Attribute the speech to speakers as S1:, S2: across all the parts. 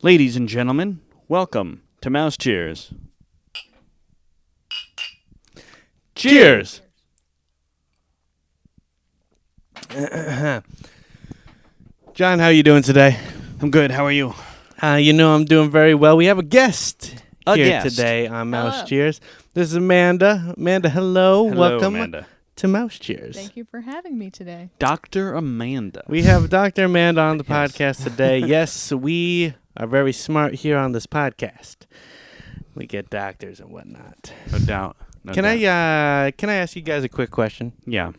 S1: Ladies and gentlemen, welcome to Mouse Cheers. Cheers!
S2: John, how you doing today?
S1: I'm good. How are you?
S2: I'm doing very well. We have a guest
S1: A
S2: here
S1: guest.
S2: today on Mouse
S3: Hello.
S2: Cheers. This is Amanda. Amanda, hello.
S1: Hello,
S2: Welcome
S1: Amanda.
S2: to Mouse Cheers.
S3: Thank you for having me today.
S1: Dr. Amanda.
S2: We have Dr. Amanda on the
S1: Yes.
S2: podcast today. Yes, we are very smart here on this podcast. We get doctors and whatnot.
S1: No doubt. No
S2: Can
S1: doubt.
S2: I ask you guys a quick question?
S1: Yeah.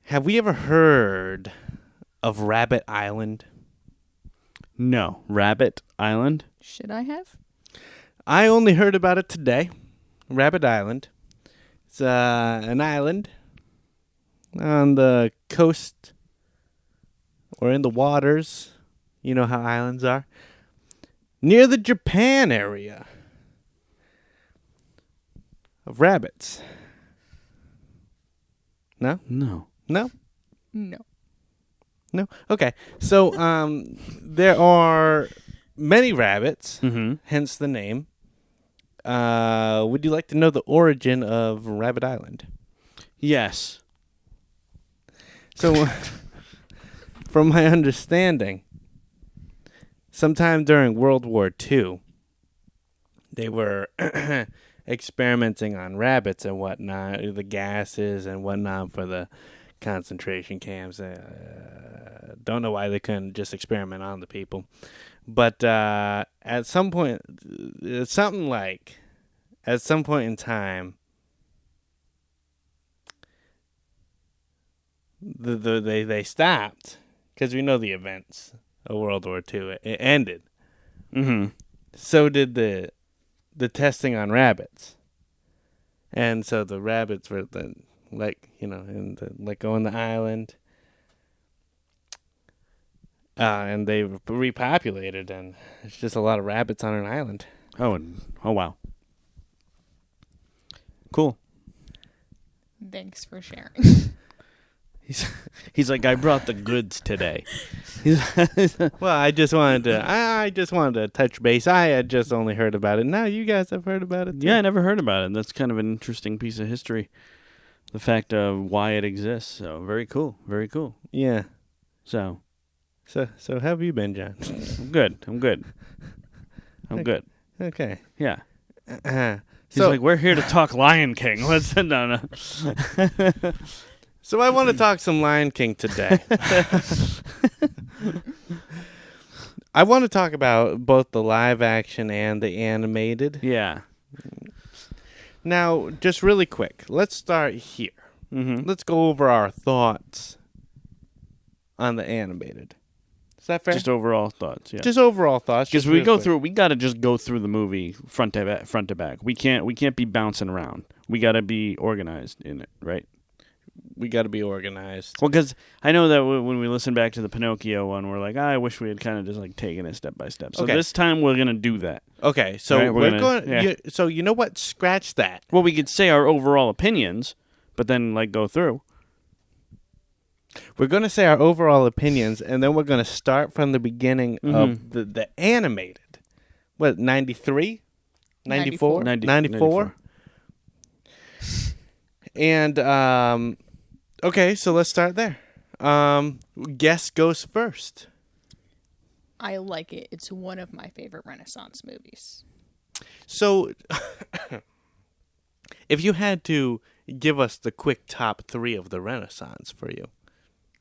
S2: Have we ever heard of Rabbit Island?
S1: No. Rabbit Island?
S3: Should I have?
S2: I only heard about it today. Rabbit Island. It's an island on the coast or in the waters. You know how islands are. Near the Japan area of rabbits. No?
S1: No.
S2: No?
S3: No.
S2: No? Okay. So there are many rabbits,
S1: Mm-hmm.
S2: hence the name. Would you like to know the origin of Rabbit Island?
S1: Yes.
S2: So, from my understanding, sometime during World War II, they were experimenting on rabbits and whatnot, the gases and whatnot for the concentration camps. Don't know why they couldn't just experiment on the people. But at some point, it's something like, at some point in time, they stopped because we know the events of World War II. It ended.
S1: Mm-hmm.
S2: So did the testing on rabbits, and so the rabbits were then let go on the island. And they repopulated, and it's just a lot of rabbits on an island.
S1: Oh, wow. Cool.
S3: Thanks for sharing.
S1: He's like, I brought the goods today.
S2: Well, I just wanted to touch base. I had just only heard about it. Now you guys have heard about it too.
S1: Yeah, I never heard about it. That's kind of an interesting piece of history. The fact of why it exists. So very cool. Very cool.
S2: Yeah.
S1: So
S2: So how have you been, John?
S1: I'm good. I'm good. I'm good.
S2: Okay.
S1: Yeah. He's
S2: So
S1: like, we're here to talk Lion King. Let's no.
S2: so I want to talk some Lion King today. I want to talk about both the live action and the animated.
S1: Yeah.
S2: Now, just really quick, let's start here.
S1: Mm-hmm.
S2: Let's go over our thoughts on the animated. Is that fair?
S1: Just overall thoughts. Yeah.
S2: Just overall thoughts.
S1: Because
S2: just
S1: we
S2: real
S1: go
S2: quick.
S1: through, we gotta just go through the movie front to back. We can't be bouncing around. We gotta be organized in it, right?
S2: We got to be organized.
S1: Well, because I know that when we listen back to the Pinocchio one, we're like, I wish we had kind of just like taken it step by step. So
S2: Okay.
S1: this time we're gonna do that.
S2: Okay, so
S1: Right, we're
S2: we're
S1: gonna-
S2: going.
S1: yeah.
S2: So you know what? Scratch that.
S1: Well, we could say our overall opinions, but then like go through.
S2: We're going to say our overall opinions, and then we're going to start from the beginning
S1: Mm-hmm.
S2: of the animated. What, 93? 94?
S1: 94.
S2: And, okay, so let's start there. Guest goes first.
S3: I like it. It's one of my favorite Renaissance movies.
S2: So, if you had to give us the quick top 3 of the Renaissance for you.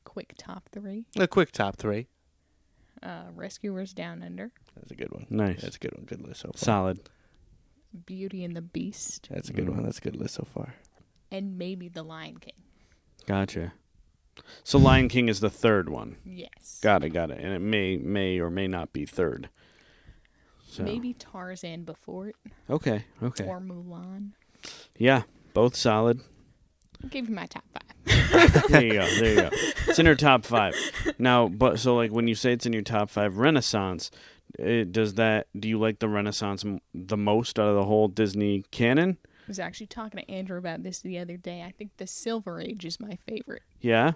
S3: Quick top 3.
S2: A quick top 3.
S3: Rescuers Down Under.
S2: That's a good one.
S1: Nice.
S2: That's a good one. Good list so far.
S1: Solid.
S3: Beauty and the Beast.
S2: That's a good one. That's a good list so far.
S3: And maybe The Lion King.
S1: Gotcha. So Lion King is the third one.
S3: Yes.
S1: Got it. And it may or may not be third. So.
S3: Maybe Tarzan before it.
S1: Okay.
S3: Or Mulan.
S1: Yeah, both solid.
S3: I'll give you my top 5.
S1: There you go. It's in her top 5. Now, but so like when you say it's in your top 5 Renaissance, do you like the Renaissance the most out of the whole Disney canon?
S3: I was actually talking to Andrew about this the other day. I think the Silver Age is my favorite.
S1: Yeah?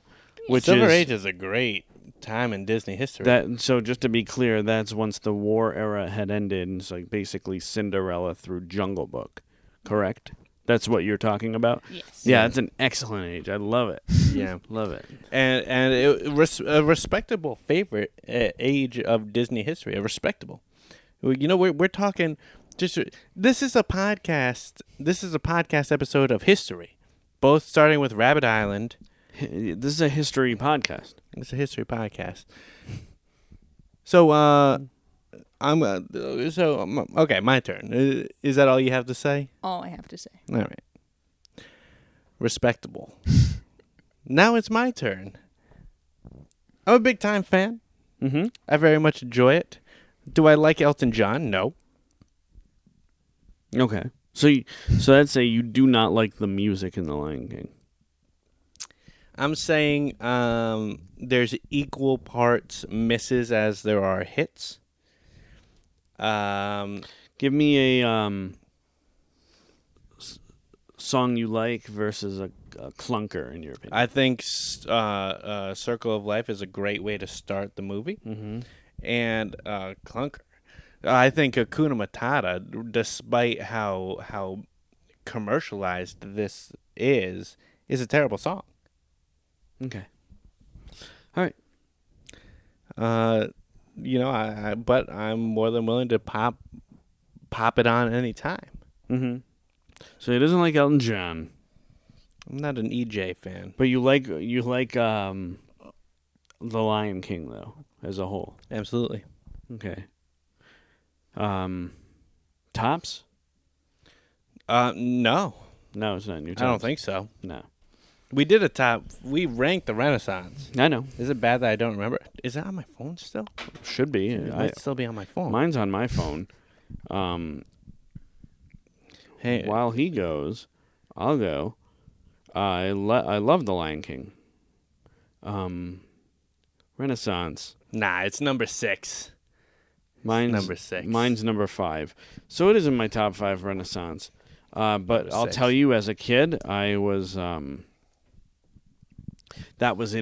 S1: Which
S2: Silver
S1: is,
S2: Age is a great time in Disney history.
S1: So just to be clear, that's once the war era had ended, and it's like basically Cinderella through Jungle Book, correct? That's what you're talking about?
S3: Yes.
S1: Yeah, it's an excellent age. I love it.
S2: Yeah.
S1: Love it.
S2: And a respectable favorite age of Disney history. A respectable. You know, we're talking. This is a podcast. This is a podcast episode of history, both starting with Rabbit Island.
S1: This is a history podcast.
S2: It's a history podcast. So okay, my turn. Is that all you have to say?
S3: All I have to say.
S2: All right. Respectable. Now it's my turn. I'm a big time fan.
S1: Mm-hmm.
S2: I very much enjoy it. Do I like Elton John? No.
S1: Okay. So I'd say you do not like the music in The Lion King.
S2: I'm saying there's equal parts misses as there are hits.
S1: Give me a song you like versus a clunker, in your opinion.
S2: I think Circle of Life is a great way to start the movie.
S1: Mm-hmm.
S2: And clunker. I think Hakuna Matata, despite how commercialized this is a terrible song.
S1: Okay. All right.
S2: But I'm more than willing to pop it on any time.
S1: Mm-hmm. So he doesn't like Elton John,
S2: I'm not an EJ fan.
S1: but you like The Lion King though as a whole.
S2: Absolutely.
S1: Okay. Tops?
S2: No,
S1: No, it's not in your tops.
S2: I don't think so.
S1: No.
S2: We did a top. We ranked the Renaissance.
S1: I know.
S2: Is it bad that I don't remember? Is that on my phone still?
S1: Should be.
S2: It might still be on my phone.
S1: Mine's on my phone.
S2: Hey,
S1: While he goes, I'll go. I love The Lion King. Renaissance.
S2: nah, it's number 6.
S1: Mine's
S2: number 6.
S1: Mine's number 5. So it is in my top 5 Renaissance. But
S2: Number
S1: I'll
S2: 6.
S1: tell you, as a kid, I was that was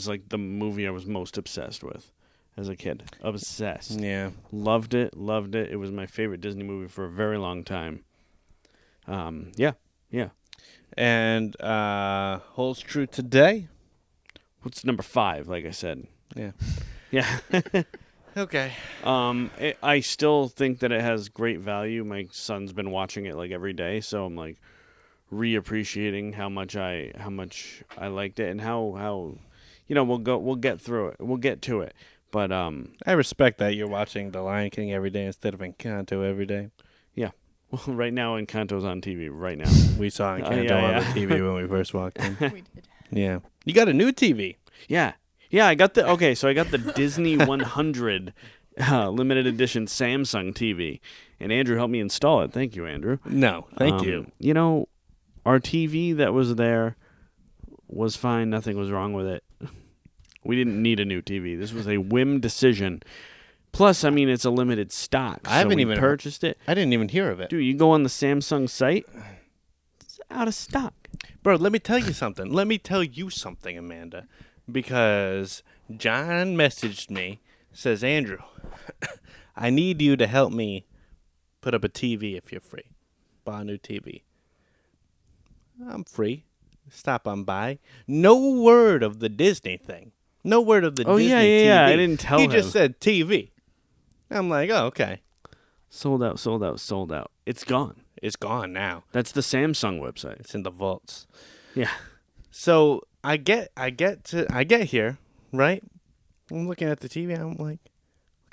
S1: like the movie I was most obsessed with as a kid. Obsessed.
S2: Yeah.
S1: Loved it. It was my favorite Disney movie for a very long time. Yeah.
S2: And holds true today.
S1: What's number 5, like I said?
S2: Yeah.
S1: Yeah.
S2: Okay.
S1: I still think that it has great value. My son's been watching it like every day, so I'm like reappreciating how much I liked it and how we'll get through it. We'll get to it. But
S2: I respect that you're watching The Lion King every day instead of Encanto every day.
S1: yeah. Well, right now Encanto's on TV right now.
S2: We saw Encanto
S1: yeah.
S2: on the TV when we first walked in.
S3: We did.
S2: Yeah. You got a new TV.
S1: Yeah. I got the Disney 100 limited edition Samsung TV, and Andrew helped me install it. Thank you, Andrew.
S2: No, thank you.
S1: You know, our TV that was there was fine. Nothing was wrong with it. We didn't need a new TV. This was a whim decision. Plus, I mean, it's a limited stock.
S2: I haven't
S1: we
S2: even
S1: purchased it.
S2: I didn't even hear of it.
S1: Dude, you go on the Samsung site, it's out of stock.
S2: Bro, let me tell you something. Let me tell you something, Amanda. Because John messaged me, says, Andrew, I need you to help me put up a TV if you're free. Buy a new TV. I'm free. Stop on by. No word of the Disney thing. No word of the Disney TV.
S1: Yeah. I didn't tell him.
S2: He just said TV. I'm like, oh, okay.
S1: Sold out. It's gone.
S2: It's gone now.
S1: That's the Samsung website.
S2: It's in the vaults.
S1: Yeah.
S2: So I get here, right? I'm looking at the TV. I'm like,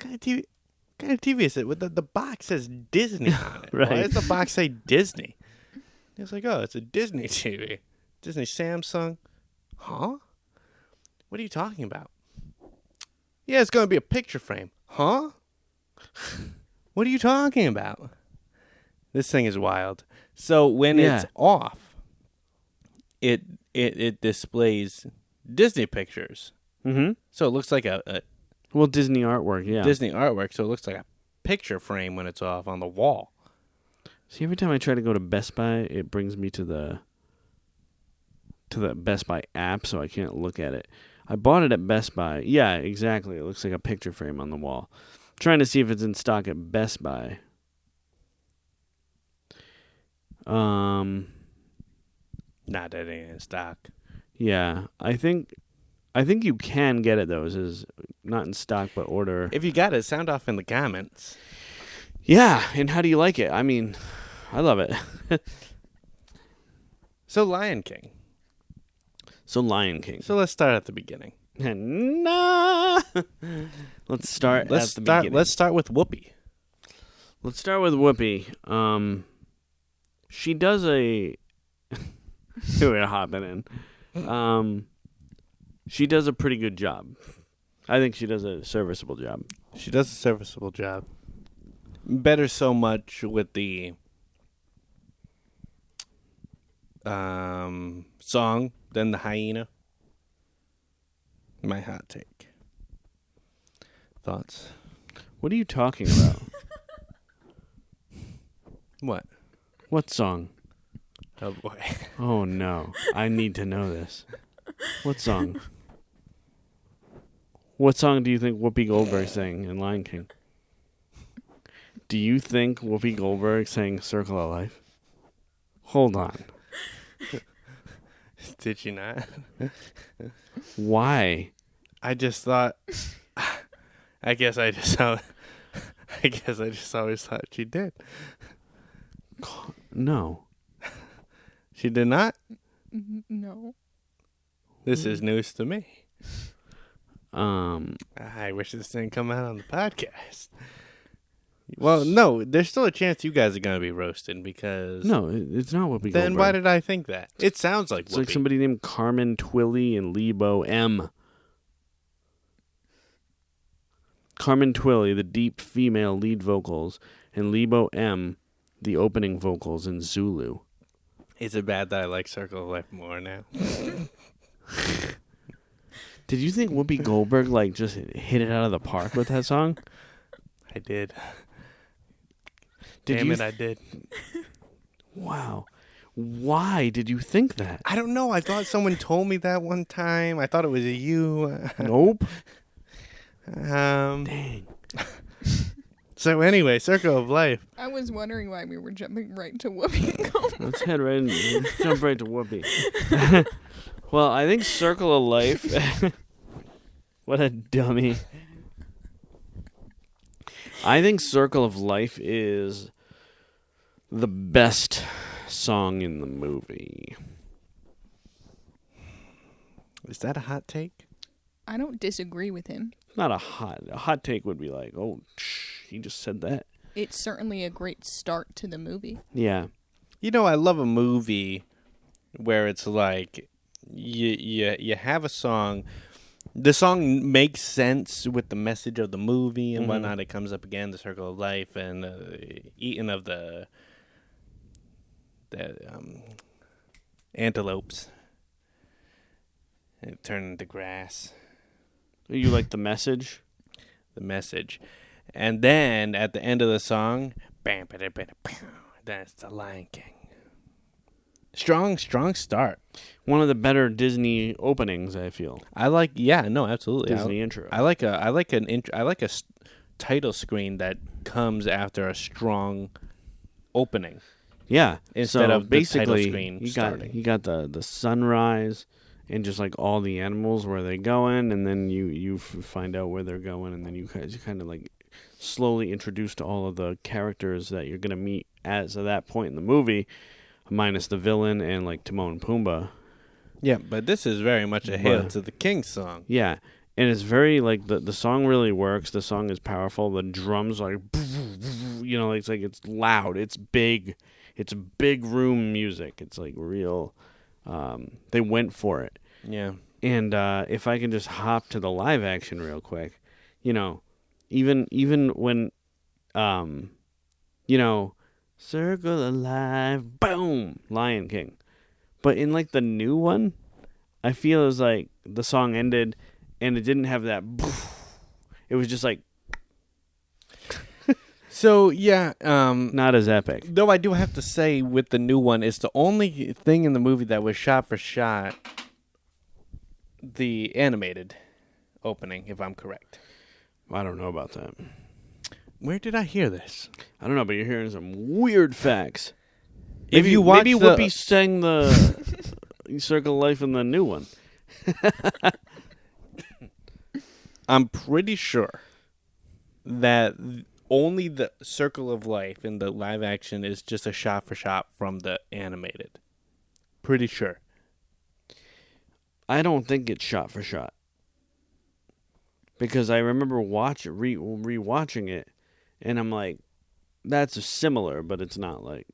S2: what kind of TV is it? With the box says Disney on it.
S1: Right.
S2: Why does the box say Disney? It's like, oh, it's a Disney TV. Disney Samsung. Huh? What are you talking about? Yeah, it's going to be a picture frame. Huh? What are you talking about? This thing is wild. So when it's off, it displays Disney pictures.
S1: Mm-hmm.
S2: So it looks like a
S1: Well, Disney artwork, yeah.
S2: Disney artwork. So it looks like a picture frame when it's off on the wall.
S1: See, every time I try to go to Best Buy, it brings me to the Best Buy app, so I can't look at it. I bought it at Best Buy. Yeah, exactly. It looks like a picture frame on the wall. Trying to see if it's in stock at Best Buy.
S2: Not that it ain't in stock.
S1: Yeah, I think you can get it though. It is not in stock, but order.
S2: If you got it, sound off in the comments.
S1: Yeah, and how do you like it? I mean, I love it.
S2: So Lion King.
S1: So Lion King.
S2: So let's start at the beginning.
S1: Nah. Let's start at the beginning.
S2: Let's start with Whoopi.
S1: Let's start with Whoopi. She does a. We're hopping in. She does a pretty good job. I think she does a serviceable job.
S2: She does a serviceable job. Better so much with the song than the hyena. My hot take. Thoughts?
S1: What are you talking about?
S2: What?
S1: What song?
S2: Oh boy.
S1: Oh no. I need to know this. What song? What song do you think Whoopi Goldberg sang in Lion King? Do you think Whoopi Goldberg sang Circle of Life? Hold on.
S2: Did she not?
S1: Why?
S2: I just thought. I guess I just always thought she did.
S1: No.
S2: She did not?
S3: No.
S2: This is news to me.
S1: Um,
S2: I wish this didn't come out on the podcast. Well, no, there's still a chance you guys are going to be roasted because...
S1: No, it's not Whoopi Goldberg.
S2: Then why did I think that? It sounds like
S1: It's
S2: Whoopi.
S1: like somebody named Carmen Twilly and Lebo M. Carmen Twilly, the deep female lead vocals, and Lebo M, the opening vocals in Zulu.
S2: Is it bad that I like Circle of Life more now?
S1: Did you think Whoopi Goldberg like just hit it out of the park with that song?
S2: I did.
S1: Did
S2: Damn
S1: you
S2: it, I did.
S1: Wow. Why did you think that?
S2: I don't know. I thought someone told me that one time. I thought it was you.
S1: Nope.
S2: Um.
S1: Dang.
S2: So anyway, Circle of Life.
S3: I was wondering why we were jumping right to Whoopi Goldberg.
S1: Let's head right in. Let's jump right to Whoopi. Well, I think Circle of Life. What a dummy. I think Circle of Life is the best song in the movie.
S2: Is that a hot take?
S3: I don't disagree with him.
S1: Not a hot take would be like, oh, he just said that.
S3: It's certainly a great start to the movie.
S1: Yeah.
S2: You know, I love a movie where it's like you have a song. The song makes sense with the message of the movie and whatnot. It comes up again, the Circle of Life, and eating of the antelopes. And it turned into grass.
S1: You like the message?
S2: The message. And then at the end of the song, bam, that's the Lion King. Strong start.
S1: One of the better Disney openings, I feel.
S2: I like, absolutely.
S1: Disney intro.
S2: I like a title screen that comes after a strong opening.
S1: Yeah.
S2: Instead of the title
S1: basically,
S2: screen
S1: you
S2: starting.
S1: got the sunrise and just like all the animals where they're going, and then you find out where they're going, and then you kind of like slowly introduced to all of the characters that you're gonna meet as of that point in the movie, minus the villain and like Timon and Pumbaa.
S2: Yeah, but this is very much a Hail to the King song.
S1: Yeah, and it's very like the song really works. The song is powerful. The drums like, you know, it's like it's loud. It's big. It's big room music. It's like real. They went for it.
S2: Yeah.
S1: And if I can just hop to the live action real quick, you know, even when, you know, Circle of Life, boom, Lion King. But in like the new one, I feel it was like the song ended and it didn't have that. It was just like
S2: So yeah,
S1: not as epic.
S2: though I do have to say with the new one, it's the only thing in the movie that was shot for shot the animated opening, if I'm correct.
S1: I don't know about that.
S2: Where did I hear this?
S1: I don't know, but you're hearing some weird facts.
S2: If you watch
S1: maybe
S2: the-
S1: Whoopi sang the Circle of Life in the new one.
S2: I'm pretty sure that only the Circle of Life in the live action is just a shot for shot from the animated. Pretty sure.
S1: I don't think it's shot for shot. Because I remember rewatching it, and I'm like, that's similar, but it's not like,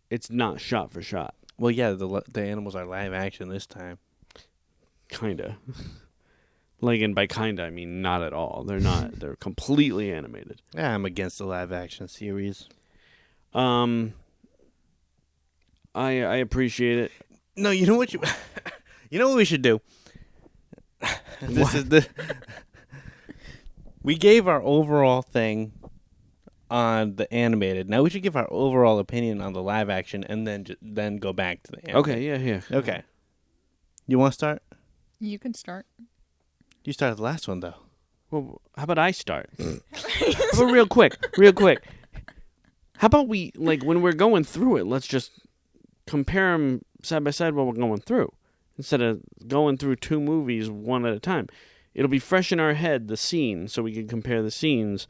S1: it's not shot for shot.
S2: Well, yeah, the animals are live action this time.
S1: Kinda. Like, and by kinda, I mean not at all. They're not. They're completely animated.
S2: Yeah, I'm against the live action series.
S1: I appreciate it.
S2: No, you know what you know what we should do? We gave our overall thing on the animated. Now we should give our overall opinion on the live action and then go back to the animated.
S1: Okay, yeah.
S2: Okay. You want to start?
S3: You can start.
S2: You started the last one, though.
S1: Well, how about I start? How about real quick? How about we, like, when we're going through it, let's just compare them side by side while we're going through. Instead of going through two movies one at a time. It'll be fresh in our head, the scene, so we can compare the scenes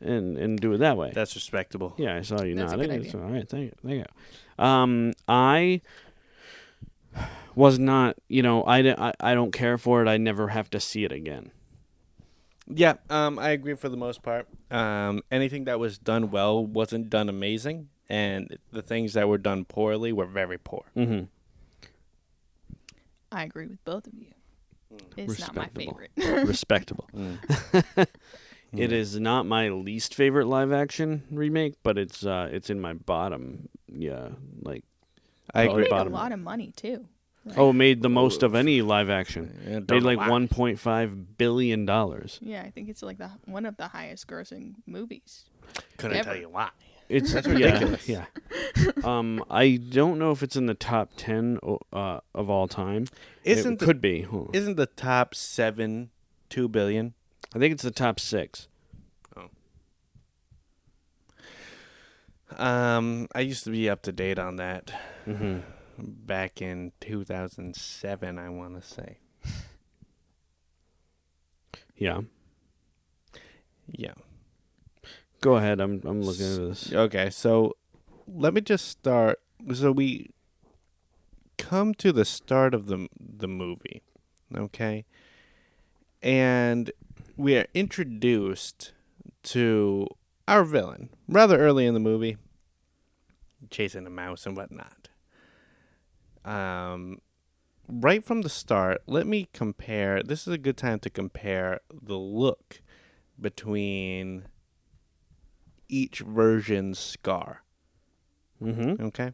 S1: and do it that way.
S2: That's respectable.
S1: Yeah, I saw you
S3: That's a
S1: nodding.
S3: good idea.
S1: So, all right, thank you. I was not, I don't care for it. I never have to see it again.
S2: Yeah, I agree for the most part. Anything that was done well wasn't done amazing, and the things that were done poorly were very poor.
S1: Mm-hmm.
S3: I agree with both of you. It's not my favorite.
S1: Respectable. It is not my least favorite live action remake, but it's in my bottom. Yeah, like
S2: I
S3: It
S2: agree.
S3: made a
S1: bottom.
S3: lot of money too. Like,
S1: it made the most of any live action.
S2: Yeah,
S1: Made like
S2: why.
S1: $1.5 billion.
S3: yeah, I think it's like one of the highest grossing movies.
S2: Couldn't
S3: Ever.
S2: tell you why.
S1: It's
S2: That's ridiculous.
S1: Yeah. I don't know if it's in the top 10 of all time. It could be. Hold on.
S2: Isn't the top 7 $2 billion?
S1: I think it's the top 6.
S2: I used to be up to date on that
S1: Mm-hmm.
S2: back in 2007, I want to say.
S1: Yeah.
S2: Yeah.
S1: Go ahead. I'm looking at this.
S2: Okay, so let me just start. So we come to the start of the movie, okay? And we are introduced to our villain rather early in the movie, chasing a mouse and whatnot. Right from the start, let me compare. This is a good time to compare the look between each version's Scar.
S1: Mm-hmm.
S2: Okay?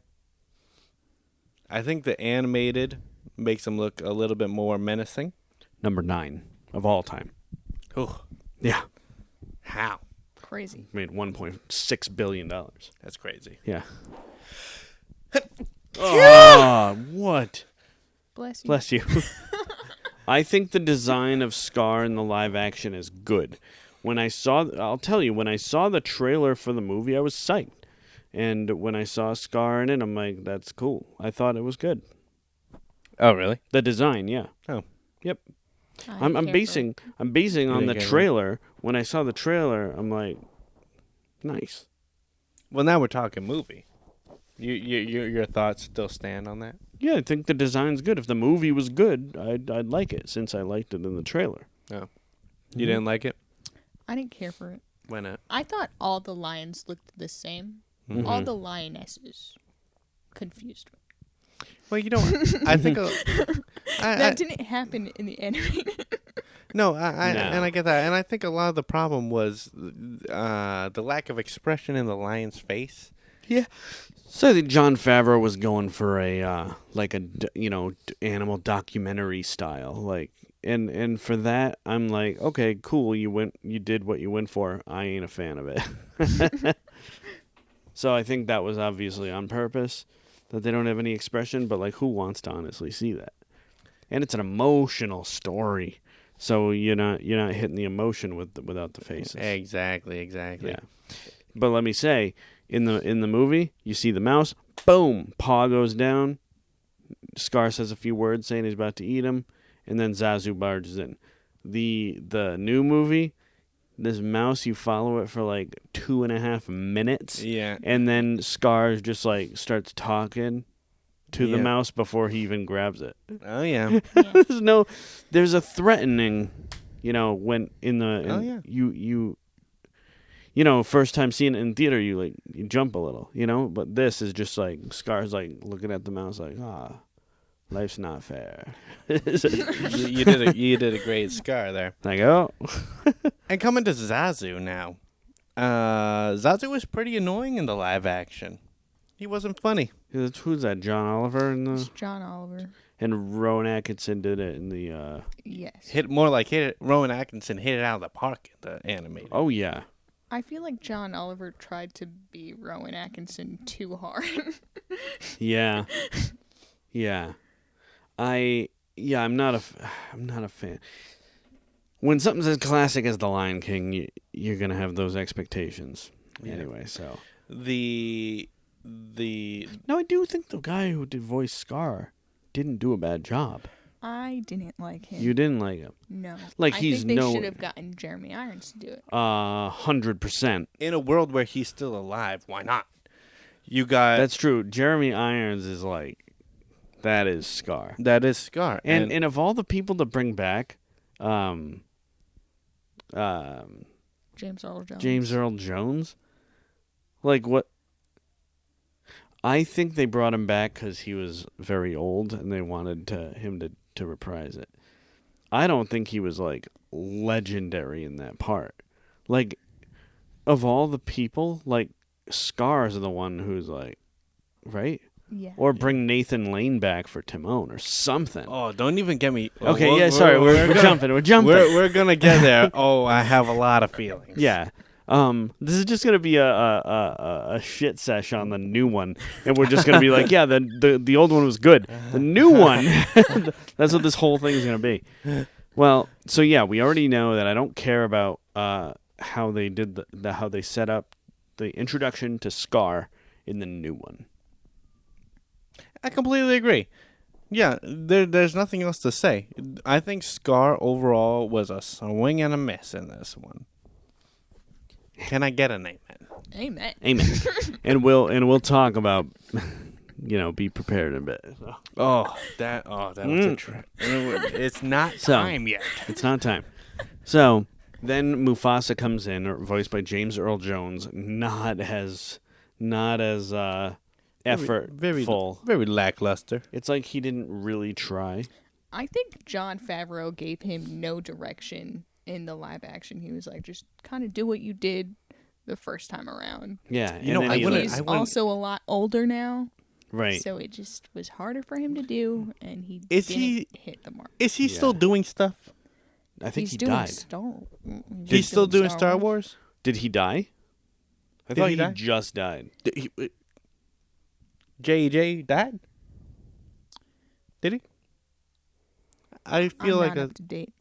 S2: I think the animated makes him look a little bit more menacing.
S1: Number 9 of all time.
S2: Oh,
S1: Yeah.
S2: how?
S3: Crazy.
S1: Made $1.6 billion.
S2: That's crazy.
S1: Yeah. Oh, what?
S3: Bless you.
S1: Bless you. I think the design of Scar in the live action is good. I'll tell you, when I saw the trailer for the movie, I was psyched. And when I saw Scar in it, I'm like, that's cool. I thought it was good.
S2: Oh, really?
S1: The design, yeah.
S2: Oh.
S1: Yep.
S3: I
S1: I'm
S3: care for
S1: basing
S3: it.
S1: on the
S2: didn't get it.
S1: trailer. When I saw the trailer, I'm like, nice.
S2: Well, now we're talking movie. Your thoughts still stand on that?
S1: Yeah, I think the design's good. If the movie was good, I'd like it since I liked it in the trailer.
S2: Oh. You didn't like it?
S3: I didn't care for it.
S2: Why not?
S3: I thought all the lions looked the same.
S1: Mhm.
S3: All the lionesses confused me.
S2: Well, you know what? I think
S3: That didn't happen in the animated.
S2: No,
S1: No.
S2: and I get that, and I think a lot of the problem was the lack of expression in the lion's face.
S1: Yeah. So I think Jon Favreau was going for a animal documentary style, and for that I'm like, okay, cool, you did what you went for. I ain't a fan of it. So I think that was obviously on purpose, that they don't have any expression, but like, who wants to honestly see that? and it's an emotional story. So you're not hitting the emotion without the faces.
S2: Exactly.
S1: Yeah. But let me say, in the movie, you see the mouse, boom, paw goes down. Scar says a few words saying he's about to eat him, and then Zazu barges in. The new movie, this mouse, you follow it for like 2.5 minutes.
S2: Yeah.
S1: And then Scar just like starts talking to the mouse before he even grabs it.
S2: Oh yeah.
S1: There's a threatening, when first time seeing it in theater, you jump a little, but this is just like Scar's like looking at the mouse like, life's not fair.
S2: you did a great Scar there.
S1: Like, oh.
S2: And coming to Zazu now. Zazu was pretty annoying in the live action. He wasn't funny.
S1: Who's that? John Oliver
S3: It's John Oliver.
S1: And Rowan Atkinson did it in the
S3: Yes.
S2: Rowan Atkinson hit it out of the park in the animated.
S1: Oh yeah.
S3: I feel like John Oliver tried to be Rowan Atkinson too hard.
S1: Yeah. Yeah. I'm not a fan. When something's as classic as The Lion King, you're gonna have those expectations.
S2: Yeah.
S1: Anyway, so
S2: No,
S1: I do think the guy who did voice Scar didn't do a bad job.
S3: I didn't like him.
S1: You didn't like him.
S3: No.
S1: Like
S3: I
S1: he's
S3: think they should have gotten Jeremy Irons to do it.
S1: 100%.
S2: in a world where he's still alive, why not? You got
S1: That's true. Jeremy Irons is like, that is Scar.
S2: that is Scar,
S1: And of all the people to bring back,
S3: James Earl Jones.
S1: James Earl Jones, like what? I think they brought him back because he was very old and they wanted him to reprise it. I don't think he was like legendary in that part. Like, of all the people, like Scar's the one who's like, right?
S3: Yeah.
S1: Or bring Nathan Lane back for Timon or something.
S2: Oh, don't even get me.
S1: Okay,
S2: we're
S1: sorry, we're jumping. We're jumping.
S2: We're gonna get there. Oh, I have a lot of feelings.
S1: Yeah. This is just gonna be a shit sesh on the new one, and we're just gonna be like, yeah, the old one was good. The new one, that's what this whole thing is gonna be. Well, so yeah, we already know that I don't care about how they did how they set up the introduction to Scar in the new one.
S2: I completely agree. Yeah, there's nothing else to say. I think Scar overall was a swing and a miss in this one. Can I get an amen?
S3: Amen.
S1: And we'll talk about be prepared in a bit. So.
S2: That was a trip. It's not time yet.
S1: It's not time. So then Mufasa comes in, voiced by James Earl Jones, not as effortful.
S2: Very lackluster.
S1: It's like he didn't really try.
S3: I think Jon Favreau gave him no direction in the live action. He was like, just kind of do what you did the first time around.
S1: Yeah.
S3: He's also a lot older now.
S1: Right.
S3: So it just was harder for him to do, and he
S2: Is
S3: didn't
S2: he-
S3: hit the mark.
S2: Is he still doing stuff?
S1: I think
S3: He's
S1: he
S3: doing
S1: died.
S2: He's still doing Star Wars?
S1: Did he die? I
S2: Did
S1: thought
S2: he
S1: he
S2: die?
S1: just died.
S2: J.J. died? Did he? I feel
S3: I'm
S2: like
S3: not up to date.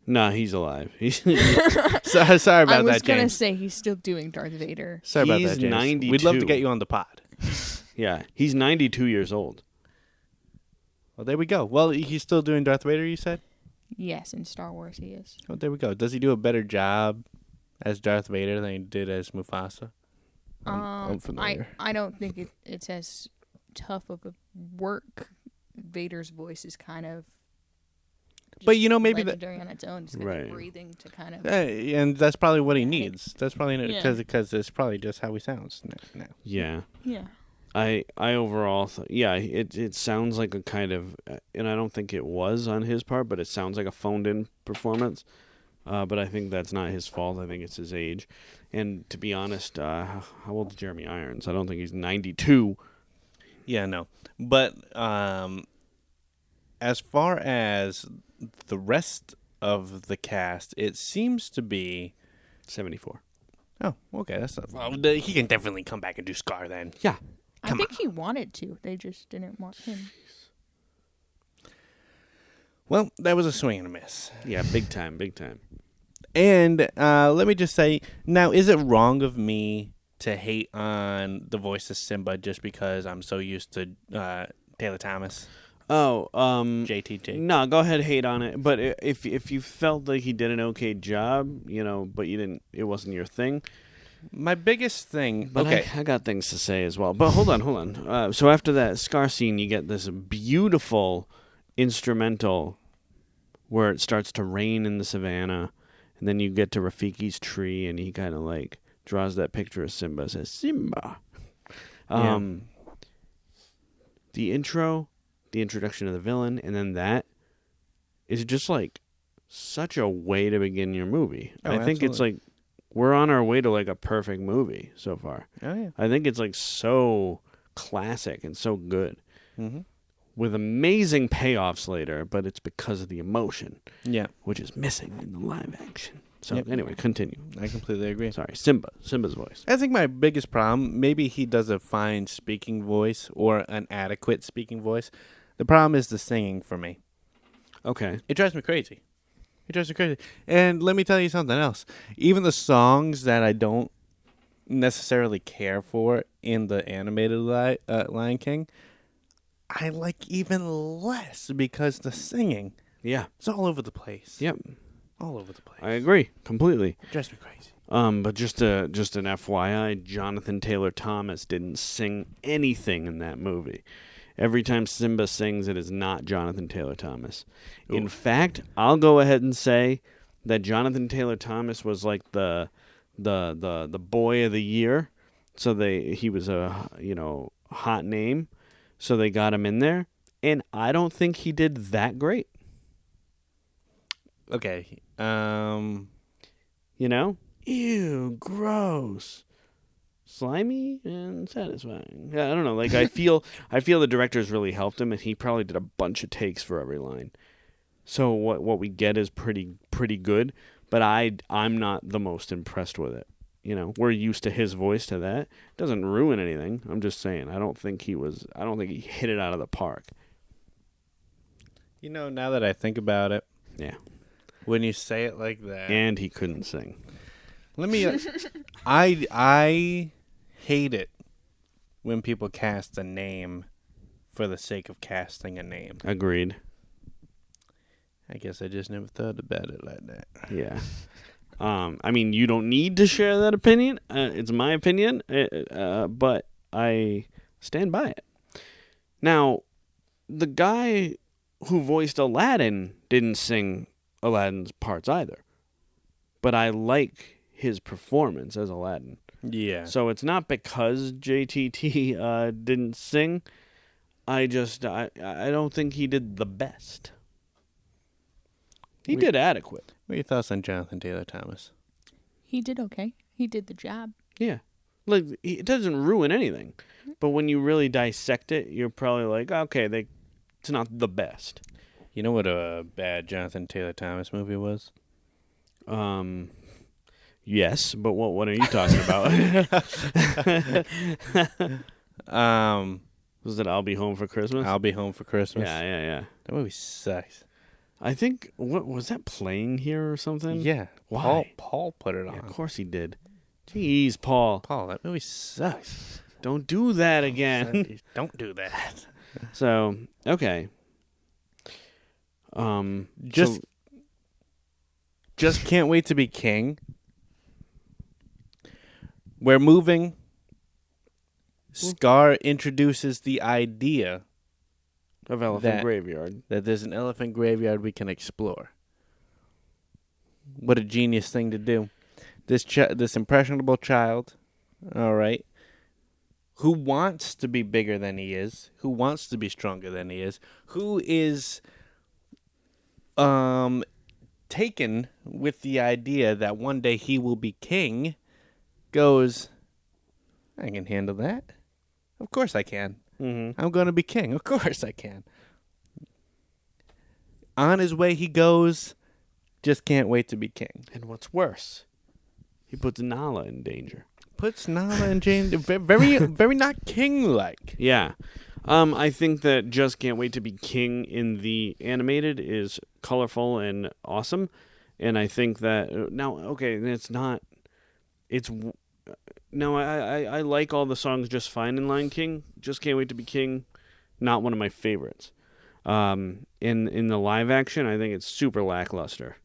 S1: Nah, he's alive. He's
S2: sorry about
S3: I was
S2: that,
S3: gonna
S2: James.
S3: say he's still doing Darth Vader.
S2: Sorry about
S1: He's
S2: that, James.
S1: 92.
S2: We'd love to get you on the pod.
S1: yeah, he's 92 years old.
S2: Well, there we go. Well, he's still doing Darth Vader, you said?
S3: Yes, in Star Wars he is.
S2: Oh, there we go. Does he do a better job as Darth Vader than he did as Mufasa? I'm familiar.
S3: I don't think it's as tough of a work. Vader's voice is kind of
S2: But maybe that,
S3: legendary on its own. It's got
S1: Right.
S3: the breathing to kind of.
S2: and that's probably what he needs. That's probably
S3: Yeah.
S2: because it's probably just how he sounds now.
S1: Yeah.
S3: Yeah.
S1: I overall it sounds like a kind of, and I don't think it was on his part, but it sounds like a phoned in performance. But I think that's not his fault. I think it's his age. And to be honest, how old is Jeremy Irons? I don't think he's 92.
S2: Yeah, no. But as far as the rest of the cast, it seems to be
S1: 74.
S2: Oh, okay. That's not, well, he can definitely come back and do Scar then.
S1: Yeah.
S3: I think he wanted to. They just didn't want him.
S2: Well, that was a swing and a miss.
S1: Yeah, big time, big time.
S2: And let me just say, now, is it wrong of me to hate on the voice of Simba just because I'm so used to Taylor Thomas,
S1: Oh,
S2: JTT?
S1: no, go ahead, hate on it. But if you felt like he did an okay job, but you didn't, it wasn't your thing.
S2: My biggest thing.
S1: But
S2: Okay.
S1: I got things to say as well. But hold on. So after that Scar scene, you get this beautiful instrumental where it starts to rain in the savannah, and then you get to Rafiki's tree, and he kind of like draws that picture of Simba, says Simba. The intro, the introduction of the villain, and then that is just like such a way to begin your movie.
S2: Oh,
S1: I think it's like we're on our way to like a perfect movie so far.
S2: Oh, yeah.
S1: I think it's like so classic and so good
S2: Mm-hmm.
S1: with amazing payoffs later, but it's because of the emotion,
S2: Yeah,
S1: which is missing in the live action. So
S2: Yep.
S1: anyway, continue.
S2: I completely agree.
S1: Sorry, Simba's voice.
S2: I think my biggest problem, maybe he does a fine speaking voice or an adequate speaking voice. The problem is the singing for me.
S1: Okay.
S2: It drives me crazy. And let me tell you something else. Even the songs that I don't necessarily care for in the animated Lion King, I like even less because the singing
S1: Yeah.
S2: is all over the place.
S1: Yep.
S2: All over the place.
S1: I agree completely.
S2: It drives me crazy.
S1: But just an FYI, Jonathan Taylor Thomas didn't sing anything in that movie. Every time Simba sings, it is not Jonathan Taylor Thomas. In
S2: Ooh.
S1: fact, I'll go ahead and say that Jonathan Taylor Thomas was like the boy of the year. So he was a hot name. So they got him in there, and I don't think he did that great.
S2: Okay.
S1: Ew, gross. Slimy and satisfying. Yeah, I don't know. Like I feel the directors really helped him, and he probably did a bunch of takes for every line. So what we get is pretty good, but I'm not the most impressed with it. We're used to his voice to that. It doesn't ruin anything. I'm just saying I don't think he hit it out of the park.
S2: Now that I think about it,
S1: Yeah.
S2: when you say it like that,
S1: And he couldn't sing.
S2: let me. I hate it when people cast a name for the sake of casting a name.
S1: Agreed.
S2: I guess I just never thought about it like that.
S1: Yeah. I mean, you don't need to share that opinion. It's my opinion, but I stand by it. Now, the guy who voiced Aladdin didn't sing Aladdin's parts either, but I like his performance as Aladdin.
S2: Yeah.
S1: So it's not because JTT didn't sing. I don't think he did the best. He did adequate.
S2: What are your thoughts on Jonathan Taylor Thomas?
S3: He did okay. He did the job.
S1: Yeah. Like, it doesn't ruin anything. But when you really dissect it, you're probably like, okay, it's not the best.
S2: You know what a bad Jonathan Taylor Thomas movie was?
S1: Yes, but what are you talking about? Was it I'll Be Home for Christmas?
S2: I'll Be Home for Christmas.
S1: Yeah.
S2: That movie sucks.
S1: I think, what was that playing here or something?
S2: Yeah.
S1: Why?
S2: Paul put it on.
S1: Yeah, of course he did. Jeez, Paul.
S2: Paul, that movie sucks.
S1: Don't do that again.
S2: Don't do that.
S1: So, okay.
S2: Just can't wait to be king. We're moving. Scar introduces the idea
S1: of Elephant
S2: that-
S1: Graveyard.
S2: that there's an elephant graveyard we can explore. What a genius thing to do. This impressionable child, all right, who wants to be bigger than he is, who wants to be stronger than he is, who is taken with the idea that one day he will be king, goes, I can handle that. Of course I can.
S1: Mm-hmm.
S2: I'm going to be king. Of course I can. On his way he goes. Just can't wait to be king.
S1: And what's worse, he puts Nala in danger.
S2: Puts Nala and Jane very, very not king-like.
S1: Yeah. I think that Just Can't Wait to Be King in the animated is colorful and awesome, and I think that now, okay, it's not. It's no, I like all the songs just fine in Lion King. Just Can't Wait to Be King, not one of my favorites. In the live action, I think it's super lackluster.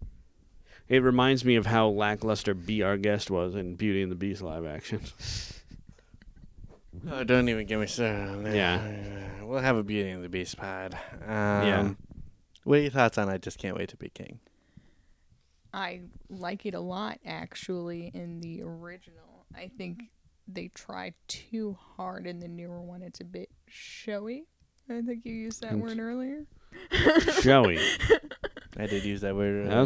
S1: It reminds me of how lackluster Be Our Guest was in Beauty and the Beast live action.
S2: Oh, don't even get me started on that.
S1: Yeah.
S2: We'll have a Beauty and the Beast pod.
S1: Yeah.
S2: What are your thoughts on I Just Can't Wait to Be King?
S3: I like it a lot, actually, in the original. I think they tried too hard in the newer one. It's a bit showy. I think you used that word earlier.
S1: Showy.
S2: I did use that word earlier.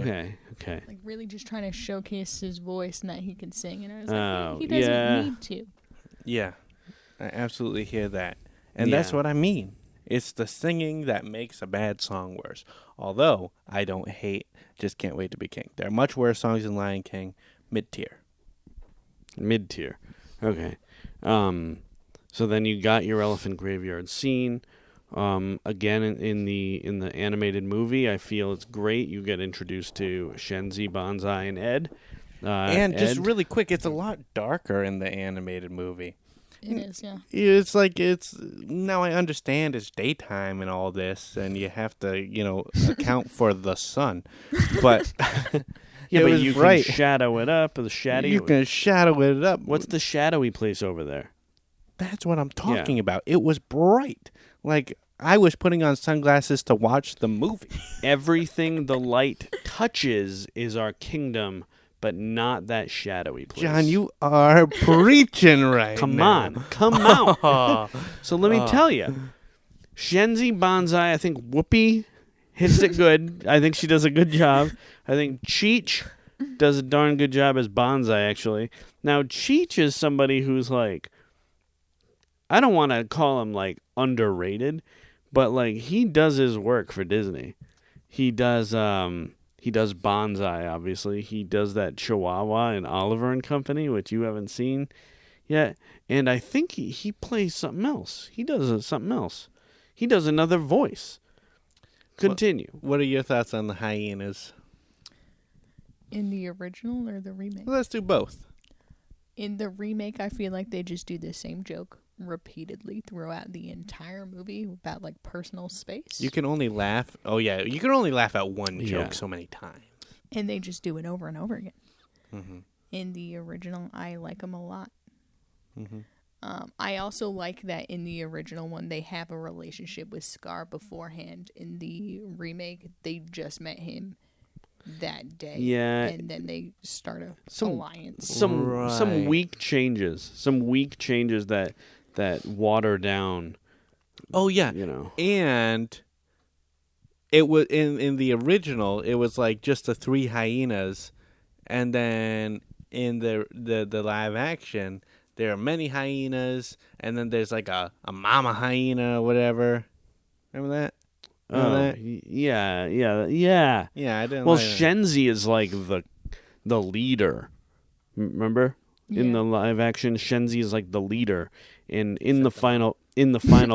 S1: Okay.
S3: Like, really just trying to showcase his voice and that he can sing. And I was
S1: Oh,
S3: like, he doesn't
S1: yeah.
S3: need to.
S2: Yeah, I absolutely hear that. And
S1: Yeah.
S2: that's what I mean. It's the singing that makes a bad song worse. Although, I don't hate Just Can't Wait to Be King. There are much worse songs than Lion King, mid-tier.
S1: Mid-tier. Okay. So then you got your elephant graveyard scene. Again, in the animated movie, I feel it's great. You get introduced to Shenzi, Banzai, and Ed.
S2: And just
S1: Ed.
S2: really quick, it's a lot darker in the animated movie.
S3: It is, yeah.
S2: It's like now I understand it's daytime and all this, and you have to account for the sun, but
S1: Yeah,
S2: it
S1: but
S2: was
S1: you
S2: bright.
S1: can shadow it up. The shadow.
S2: You can shadow it up.
S1: What's the shadowy place over there?
S2: That's what I'm talking about. It was bright, like I was putting on sunglasses to watch the movie.
S1: Everything the light touches is our kingdom, but not that shadowy place.
S2: John, you are preaching right
S1: Come
S2: now.
S1: on. Come out.
S2: Oh,
S1: So let me tell you, Shenzi Banzai, I think Whoopi hits it good. I think she does a good job. I think Cheech does a darn good job as Banzai, actually. Now, Cheech is somebody who's like, I don't want to call him like underrated, but like he does his work for Disney. He does Banzai, obviously. He does that Chihuahua in Oliver and Company, which you haven't seen yet. And I think he plays something else. He does something else. He does another voice. Continue.
S2: what are your thoughts on the hyenas?
S3: In the original or the remake?
S2: Let's do both.
S3: In the remake, I feel like they just do the same joke repeatedly throughout the entire movie about like personal space.
S2: You can only laugh. Oh yeah, you can only laugh at one joke
S1: Yeah.
S2: so many times.
S3: And they just do it over and over again.
S2: Mm-hmm.
S3: In the original, I like them a lot.
S2: Mm-hmm.
S3: I also like that in the original one, they have a relationship with Scar beforehand. In the remake, they just met him that day.
S1: Yeah.
S3: And then they start a alliance.
S1: Some
S2: Right.
S1: weak changes. Some weak changes that water down,
S2: Oh yeah,
S1: you know.
S2: and it was in the original. It was like just the three hyenas, and then in the live action, there are many hyenas, and then there's like a mama hyena or whatever. Remember that? Remember that?
S1: Yeah.
S2: Yeah, I didn't.
S1: Well,
S2: like that.
S1: Shenzi is like the leader. Remember? In
S3: Yeah.
S1: the live action, Shenzi is like the leader. And in the final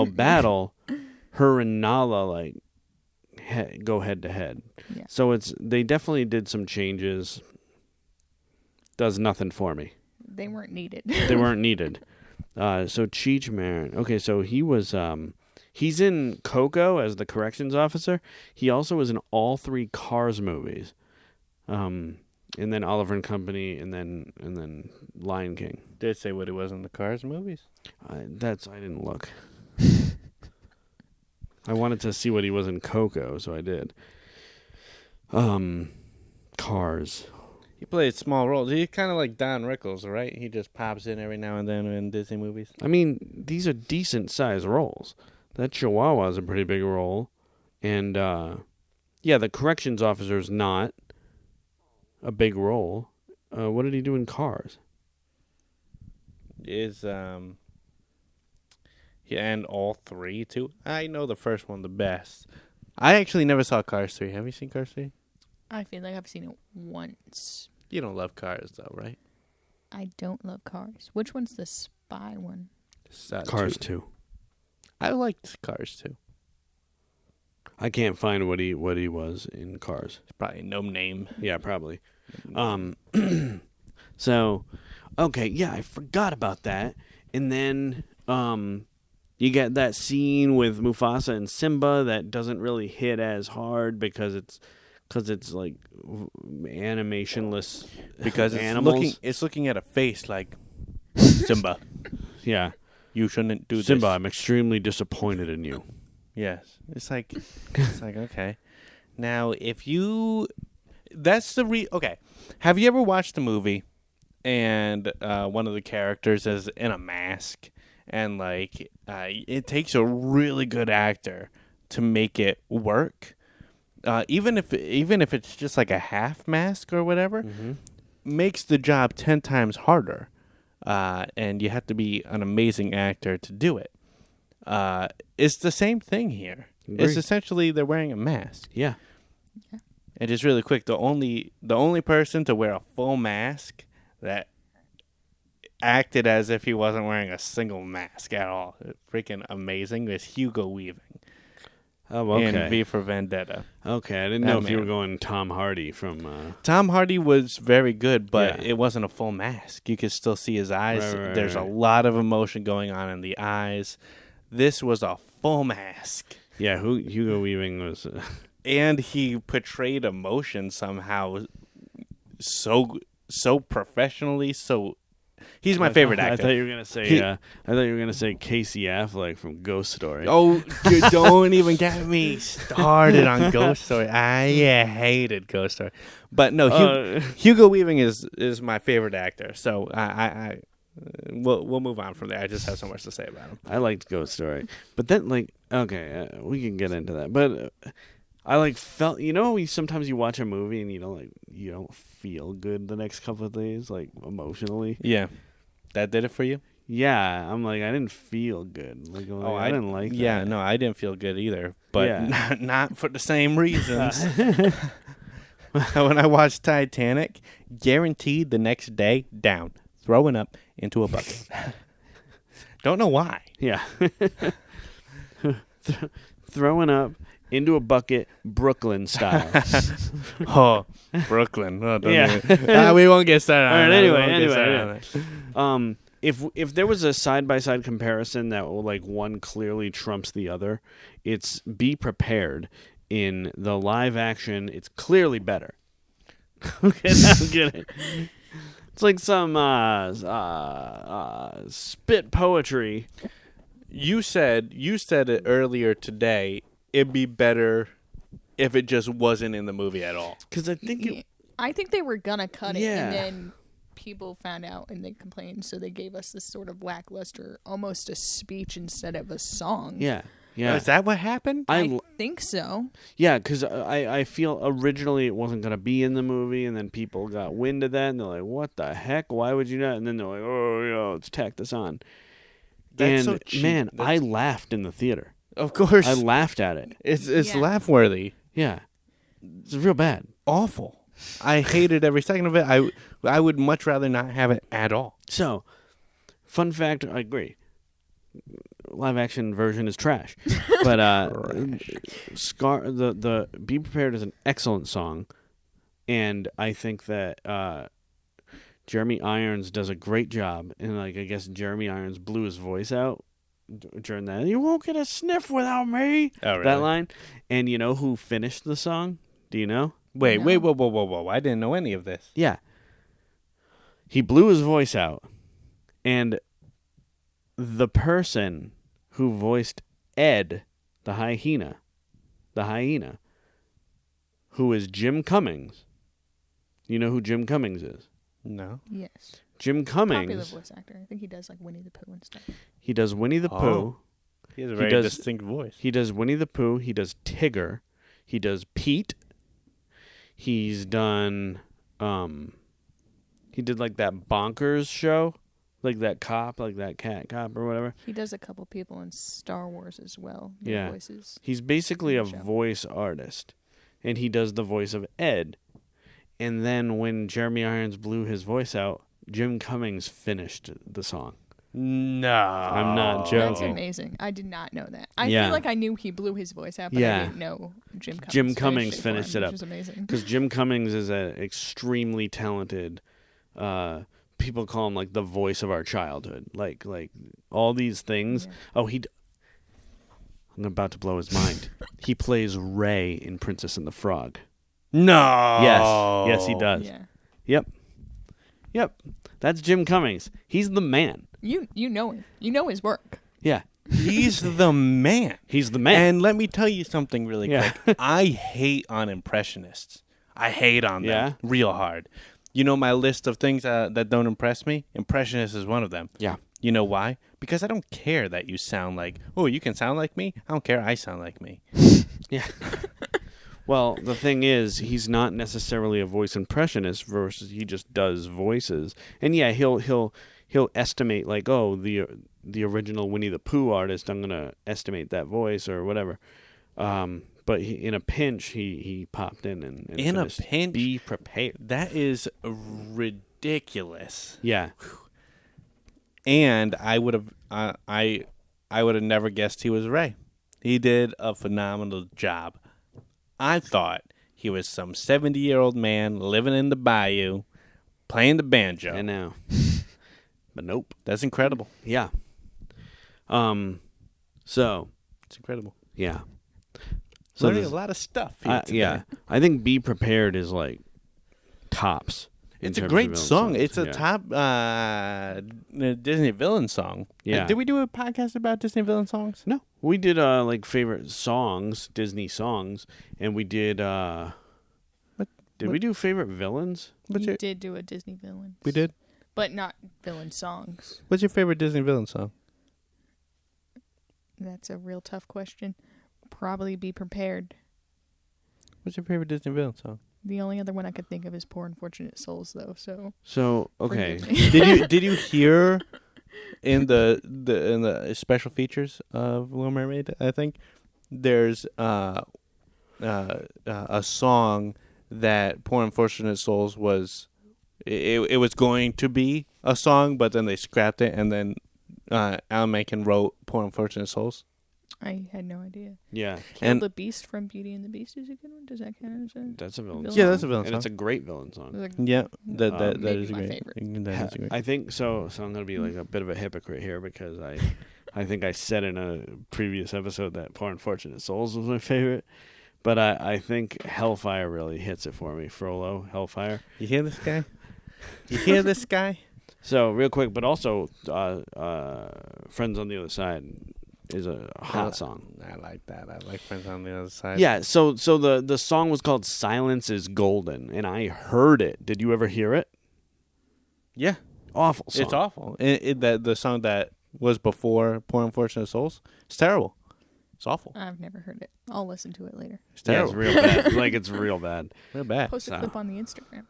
S1: battle, her and Nala like go head to head.
S3: Yeah.
S1: So they definitely did some changes. Does nothing for me.
S3: They weren't needed.
S1: They weren't needed. So Cheech Marin. Okay, so he was he's in Coco as the corrections officer. He also was in all three Cars movies. And then Oliver and Company, and then Lion King.
S2: Did it say what it was in the Cars movies?
S1: I didn't look. I wanted to see what he was in Coco, so I did. Cars.
S2: He played small roles. He's kind of like Don Rickles, right? He just pops in every now and then in Disney movies.
S1: I mean, these are decent sized roles. That Chihuahua is a pretty big role, and yeah, the corrections officer is not a big role. What did he do in Cars?
S2: Yeah, and all three too. I know the first one the best. I actually never saw Cars 3. Have you seen Cars 3?
S3: I feel like I've seen it once.
S2: You don't love Cars though, right?
S3: I don't love Cars. Which one's the spy one?
S1: Cars 2.
S2: I liked Cars too.
S1: I can't find what he was in Cars.
S2: It's probably no name.
S1: Yeah, probably. So, okay, yeah, I forgot about that. And then you get that scene with Mufasa and Simba that doesn't really hit as hard because it's like animationless
S2: Because
S1: animals.
S2: it's looking at a face like Simba.
S1: Yeah.
S2: You shouldn't do
S1: Simba,
S2: this.
S1: I'm extremely disappointed in you.
S2: Yes. It's like okay. Now, if you okay. Have you ever watched a movie and one of the characters is in a mask and like it takes a really good actor to make it work? Even if it's just like a half mask or whatever, makes the job 10 times harder. And you have to be an amazing actor to do it. It's the same thing here.
S1: Agreed.
S2: It's essentially they're wearing a mask.
S1: Yeah.
S2: And just really quick, the only person to wear a full mask that acted as if he wasn't wearing a single mask at all, freaking amazing, is Hugo Weaving
S1: Oh, okay.
S2: in V for Vendetta.
S1: Okay, I didn't know if you were going Tom Hardy from...
S2: Tom Hardy was very good, but
S1: Yeah.
S2: it wasn't a full mask. You could still see his eyes.
S1: Right,
S2: There's a
S1: right.
S2: lot of emotion going on in the eyes. This was a full mask.
S1: Yeah, Hugo Weaving was...
S2: And he portrayed emotion somehow so professionally. So he's my favorite actor.
S1: I thought you were gonna say. I thought you were gonna say Casey Affleck from Ghost Story.
S2: Oh, you don't even get me started on Ghost Story. I hated Ghost Story, but no, Hugo Weaving is my favorite actor. So we'll move on from there. I just have so much to say about him.
S1: I liked Ghost Story, but then okay, we can get into that. But I felt sometimes you watch a movie and you don't feel good the next couple of days, like emotionally.
S2: Yeah, that did it for you.
S1: Yeah, I'm like I didn't feel good. I didn't like that.
S2: Yeah, no, I didn't feel good either, but not for the same reasons. When I watched Titanic, guaranteed the next day down, throwing up into a bucket. Don't know why.
S1: Yeah. Throwing up into a bucket, Brooklyn style.
S2: Oh, Brooklyn. Oh,
S1: Yeah.
S2: We won't get started on
S1: All right,
S2: that.
S1: anyway,
S2: We won't get started on that.
S1: If there was a side-by-side comparison that one clearly trumps the other, it's Be Prepared. In the live action, it's clearly better. Okay, I'm kidding. It's like some spit poetry.
S2: You said it earlier today. It'd be better if it just wasn't in the movie at all.
S1: Because I think
S3: I think they were gonna cut it,
S1: Yeah.
S3: and then people found out and they complained, so they gave us this sort of lackluster, almost a speech instead of a song.
S1: Yeah.
S2: Oh, is that what happened?
S3: I think so.
S1: Yeah, because I feel originally it wasn't going to be in the movie, and then people got wind of that, and they're like, what the heck? Why would you not? And then they're like, oh, let's tack this on.
S2: That's
S1: and,
S2: so cheap.
S1: man, I laughed in the theater.
S2: Of course.
S1: I laughed at it.
S2: It's
S3: Yeah.
S2: laugh worthy.
S1: Yeah. It's real bad.
S2: Awful. I hated every second of it. I would much rather not have it at all.
S1: So, fun fact, I agree. Live action version is trash. But the Be Prepared is an excellent song, and I think that Jeremy Irons does a great job, and I guess Jeremy Irons blew his voice out during that. You won't get a sniff without me.
S2: Oh, really?
S1: That line. And you know who finished the song? Do you know?
S2: Wait,
S3: No.
S2: whoa. I didn't know any of this.
S1: Yeah. He blew his voice out, and the person who voiced Ed, the hyena, who is Jim Cummings. You know who Jim Cummings is?
S2: No.
S3: Yes.
S1: Jim
S3: Popular
S1: Cummings.
S3: voice actor. I think he does like Winnie the Pooh and stuff.
S1: He does Winnie the Pooh.
S2: He has a
S1: He
S2: very
S1: does-
S2: distinct voice.
S1: He does Winnie the Pooh. He does Tigger. He does Pete. He's done. He did like that Bonkers show, like that cop, like that cat cop or whatever.
S3: He does a couple people in Star Wars as well.
S1: Yeah.
S3: Voices.
S1: He's basically a
S3: Show.
S1: voice artist, and he does the voice of Ed. And then when Jeremy Irons blew his voice out, Jim Cummings finished the song.
S2: No.
S1: I'm not joking.
S3: That's amazing. I did not know that. I
S1: Yeah.
S3: feel like I knew he blew his voice out, but
S1: Yeah.
S3: I didn't know
S1: Jim Cummings finished
S3: for him,
S1: it up.
S3: which is amazing.
S1: Because Jim Cummings is an extremely talented. People call him like the voice of our childhood. Like all these things.
S3: Yeah.
S1: Oh, I'm about to blow his mind. He plays Ray in Princess and the Frog.
S2: No.
S1: Yes, he does.
S3: Yeah.
S1: Yep. That's Jim Cummings. He's the man.
S3: You know him. You know his work.
S1: Yeah,
S2: He's the man.
S1: he's the man.
S2: And let me tell you something really
S1: Yeah.
S2: quick. I hate on impressionists. I hate on them
S1: Yeah?
S2: real hard. You know my list of things that don't impress me? Impressionist is one of them.
S1: Yeah.
S2: You know why? Because I don't care that you sound like, oh, you can sound like me? I don't care. I sound like me.
S1: Yeah. Well, the thing is, he's not necessarily a voice impressionist versus he just does voices. And yeah, he'll estimate like, oh, the original Winnie the Pooh artist, I'm gonna estimate that voice or whatever. But in a pinch, he popped in and
S2: In a
S1: finished.
S2: pinch?
S1: Be prepared.
S2: That is ridiculous.
S1: Yeah.
S2: And I would have I would have never guessed he was Ray. He did a phenomenal job. I thought he was some 70-year-old man living in the bayou playing the banjo.
S1: And now, but nope.
S2: That's incredible.
S1: Yeah. So
S2: It's incredible.
S1: yeah. So
S2: Learning a
S1: this-
S2: lot of stuff here today.
S1: yeah, I think "Be Prepared" is like tops. in
S2: It's a
S1: terms of
S2: great
S1: villain
S2: song.
S1: songs.
S2: It's a
S1: Yeah.
S2: top Disney villain song.
S1: Yeah.
S2: Did we do a podcast about Disney villain songs?
S1: No, we did like favorite songs, Disney songs, and we did.
S2: What-
S1: Did
S2: what-
S1: we do favorite villains?
S2: What's
S3: You
S2: your,
S3: did do a Disney villain.
S2: we did.
S3: But not villain songs.
S2: What's your favorite Disney villain song?
S3: That's a real tough question. Probably Be Prepared.
S2: What's your favorite Disney villain song?
S3: The only other one I could think of is Poor Unfortunate Souls, though. So
S1: So okay,
S3: forgive me.
S2: Did you hear in the special features of Little Mermaid? I think there's a song that Poor Unfortunate Souls was. It was going to be a song, but then they scrapped it, and then Alan Menken wrote Poor Unfortunate Souls.
S3: I had no idea.
S1: yeah,
S3: Kill
S2: And-
S3: the Beast from Beauty and the Beast is a good one. Does that count as a?
S1: that's a villain.
S3: Villain
S1: song.
S2: Yeah, that's a villain
S1: and it's a
S2: song.
S1: great villain song.
S3: Like,
S2: Yeah, that
S3: maybe
S2: is
S3: my
S2: great.
S3: favorite.
S2: That is great.
S1: I think so. So I'm gonna be like a bit of a hypocrite here because I think I said in a previous episode that Poor Unfortunate Souls was my favorite, but I think Hellfire really hits it for me. Frollo, Hellfire.
S2: You hear this guy? You hear this guy?
S1: So real quick, but also Friends on the Other Side is a hot song.
S2: I like that. I like Friends on the Other Side.
S1: Yeah, so the song was called Silence is Golden, and I heard it. Did you ever hear it?
S2: Yeah.
S1: Awful song.
S2: It's awful. The song that was before Poor Unfortunate Souls, it's terrible. It's awful.
S3: I've never heard it. I'll listen to it later.
S2: It's
S1: Yeah, it's
S2: terrible.
S1: real bad. Like, it's real bad.
S2: Real bad.
S3: Post a
S1: So-
S3: clip on the Instagram.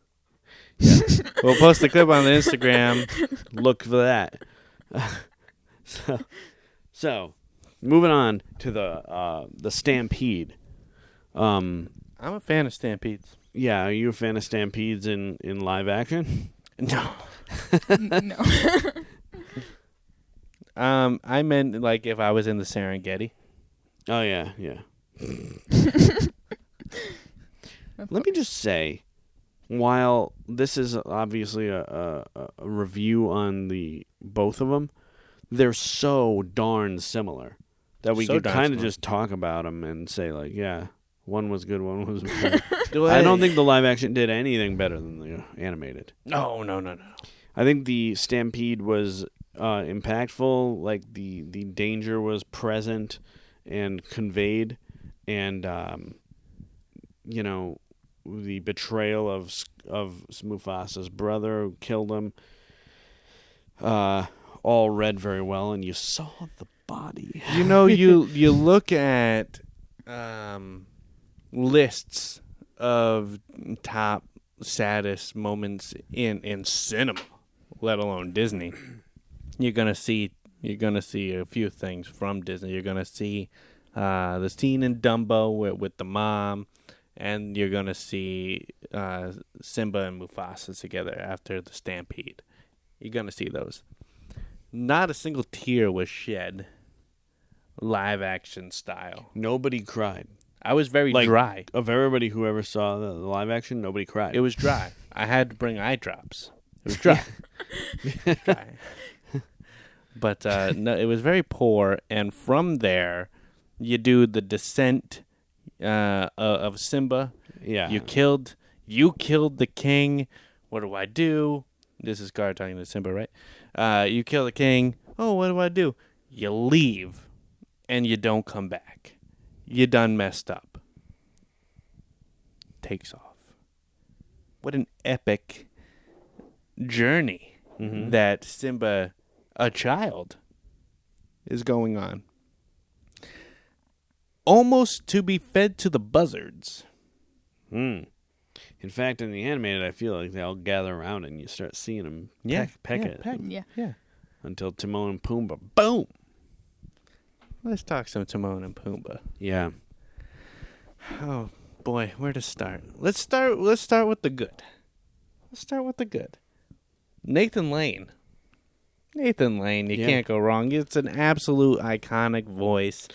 S2: We'll post a clip on the Instagram.
S1: Look for that. So, moving on to the Stampede.
S2: I'm a fan of Stampedes.
S1: Yeah, are you a fan of Stampedes in live action?
S2: No.
S3: No.
S2: I meant like if I was in the Serengeti.
S1: Oh, yeah. Let me just say, while this is obviously a review on the both of them, they're so darn similar that we
S2: So
S1: could
S2: darn
S1: kind of
S2: similar.
S1: just talk about them and say, like, yeah, one was good, one was bad. I don't think the live action did anything better than the animated.
S2: No.
S1: I think the Stampede was impactful, like the danger was present and conveyed, and the betrayal of Mufasa's brother who killed him, all read very well, and you saw the body.
S2: You know, you look at lists of top saddest moments in cinema, let alone Disney. You're gonna see a few things from Disney. You're gonna see the scene in Dumbo with the mom, and you're gonna see Simba and Mufasa together after the stampede. You're gonna see those. not a single tear was shed live action style.
S1: Nobody cried.
S2: I was very
S1: Like,
S2: dry.
S1: Of everybody who ever saw the live action, nobody cried.
S2: It was dry. I had to bring eye drops. It was dry. Dry. But no, it was very poor. And from there, you do the descent of Simba.
S1: Yeah.
S2: You killed the king. What do I do? This is Scar talking to Simba, right? You kill the king. Oh, what do I do? You leave, and you don't come back. You done messed up. Takes off. What an epic journey that Simba, a child, is going on. Almost to be fed to the buzzards.
S1: In fact, in the animated, I feel like they all gather around and you start seeing them peck it
S3: Yeah.
S1: until Timon and Pumbaa, boom!
S2: Let's talk some Timon and Pumbaa.
S1: Yeah.
S2: Oh boy, where to start? Let's start with the good. Let's start with the good. Nathan Lane, you can't go wrong. It's an absolute iconic voice.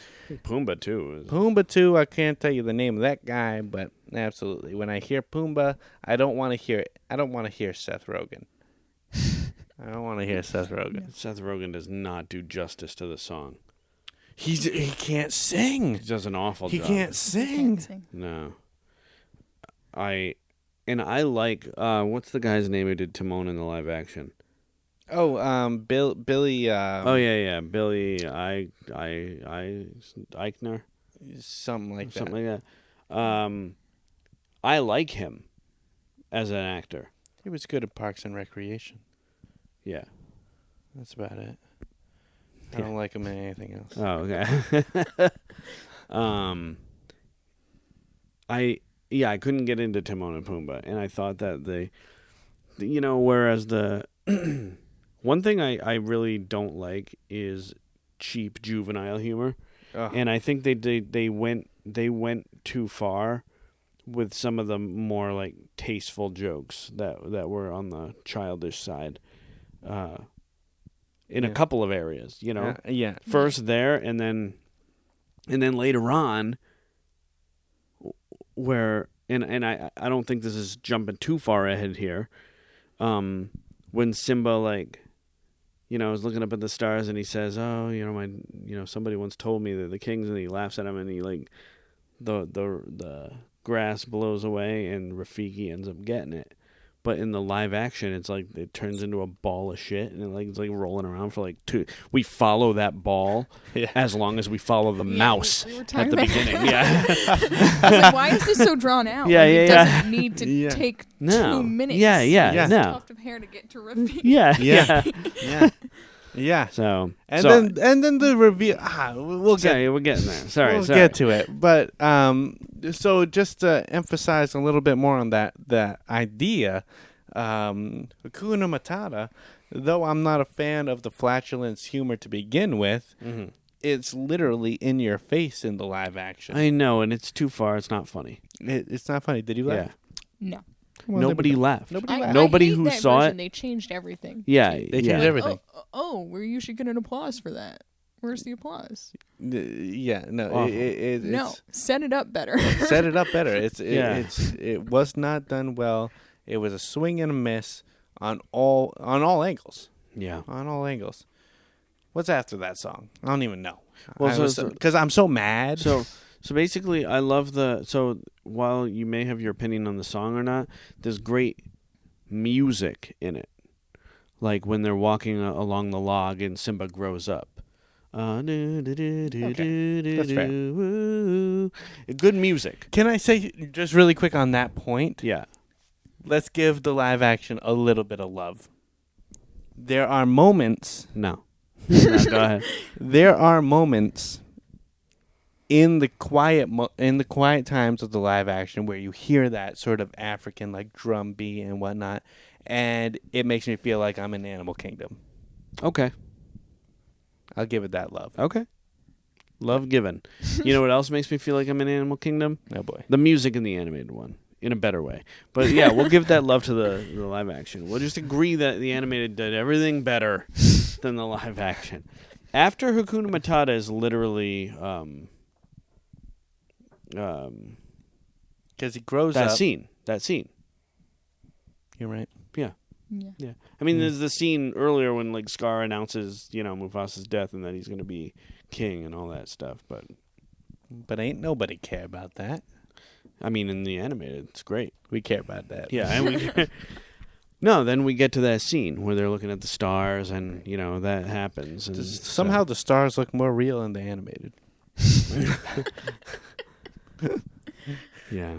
S1: Pumbaa, too.
S2: Pumbaa too. I can't tell you the name of that guy, but absolutely. When I hear Pumbaa, I don't want to hear Seth Rogen. I don't want to hear Seth Rogen.
S1: Seth Rogen does not do justice to the song.
S2: He can't sing.
S1: He does an awful
S2: He
S1: job.
S2: can't sing.
S1: No. I like, what's the guy's name who did Timon in the live action?
S2: Oh, Billy.
S1: Oh, yeah. Billy Eichner?
S2: Something like that.
S1: Something like that. I like him as an actor.
S2: He was good at Parks and Recreation.
S1: Yeah.
S2: That's about it. I don't like him in anything else.
S1: Oh, okay. I couldn't get into Timon and Pumbaa, and I thought that whereas the one thing I really don't like is cheap juvenile humor, and I think they went too far with some of the more like tasteful jokes that were on the childish side. In a couple of areas,
S2: Yeah.
S1: First there, and then later on, where and I don't think this is jumping too far ahead here. When Simba is looking up at the stars and he says, "Oh, somebody once told me that the kings," and he laughs at him and he the grass blows away and Rafiki ends up getting it. But in the live action, it's like it turns into a ball of shit, and it's like rolling around for we follow that ball as long as we follow the mouse
S3: we were
S1: at the
S3: about
S1: beginning. Yeah.
S3: I was like, why is this so drawn out? It doesn't need to take 2 minutes.
S1: Yeah.
S3: It's
S1: No.
S3: a tuft of hair to get to Rafiki.
S2: Yeah.
S1: So
S2: then the reveal. We're
S1: getting there. Sorry.
S2: Get to it. But so just to emphasize a little bit more on that idea, Hakuna Matata. Though I'm not a fan of the flatulence humor to begin with, it's literally in your face in the live action.
S1: I know, and it's too far. It's not funny.
S2: It's not funny. Did you laugh?
S3: No.
S2: Well,
S1: Nobody laughed.
S2: Nobody
S3: I hate
S1: who
S3: that
S1: saw
S3: version.
S1: it.
S3: They changed everything.
S1: Yeah,
S2: They changed everything.
S3: You should get an applause for that. Where's the applause?
S2: No.
S3: No, set it up better.
S2: Set it up better. It was not done well. It was a swing and a miss on all angles.
S1: Yeah.
S2: On all angles. What's after that song? I don't even know.
S1: Well,
S2: because I'm so mad.
S1: So basically, I love so while you may have your opinion on the song or not, there's great music in it. Like when they're walking along the log and Simba grows up.
S2: That's fair.
S1: Good music.
S2: Can I say just really quick on that point?
S1: Yeah.
S2: Let's give the live action a little bit of love. There are moments.
S1: No, go ahead.
S2: There are moments in the quiet times of the live action where you hear that sort of African drum beat and whatnot, and it makes me feel like I'm in Animal Kingdom.
S1: Okay.
S2: I'll give it that love.
S1: Okay. Love given. You know what else makes me feel like I'm in Animal Kingdom?
S2: Oh boy.
S1: The music in the animated one. In a better way. But yeah, we'll give that love to the live action. We'll just agree that the animated did everything better. than the live action. After Hakuna Matata is literally
S2: Because he grows
S1: that
S2: up.
S1: scene.
S2: You're right.
S3: Yeah.
S1: Yeah. I mean, there's the scene earlier when like Scar announces, Mufasa's death and that he's going to be king and all that stuff.
S2: But ain't nobody care about that.
S1: I mean, in the animated, it's great.
S2: We care about that.
S1: Yeah, and we no. Then we get to that scene where they're looking at the stars, and that happens. And
S2: Somehow the stars look more real in the animated.
S1: yeah.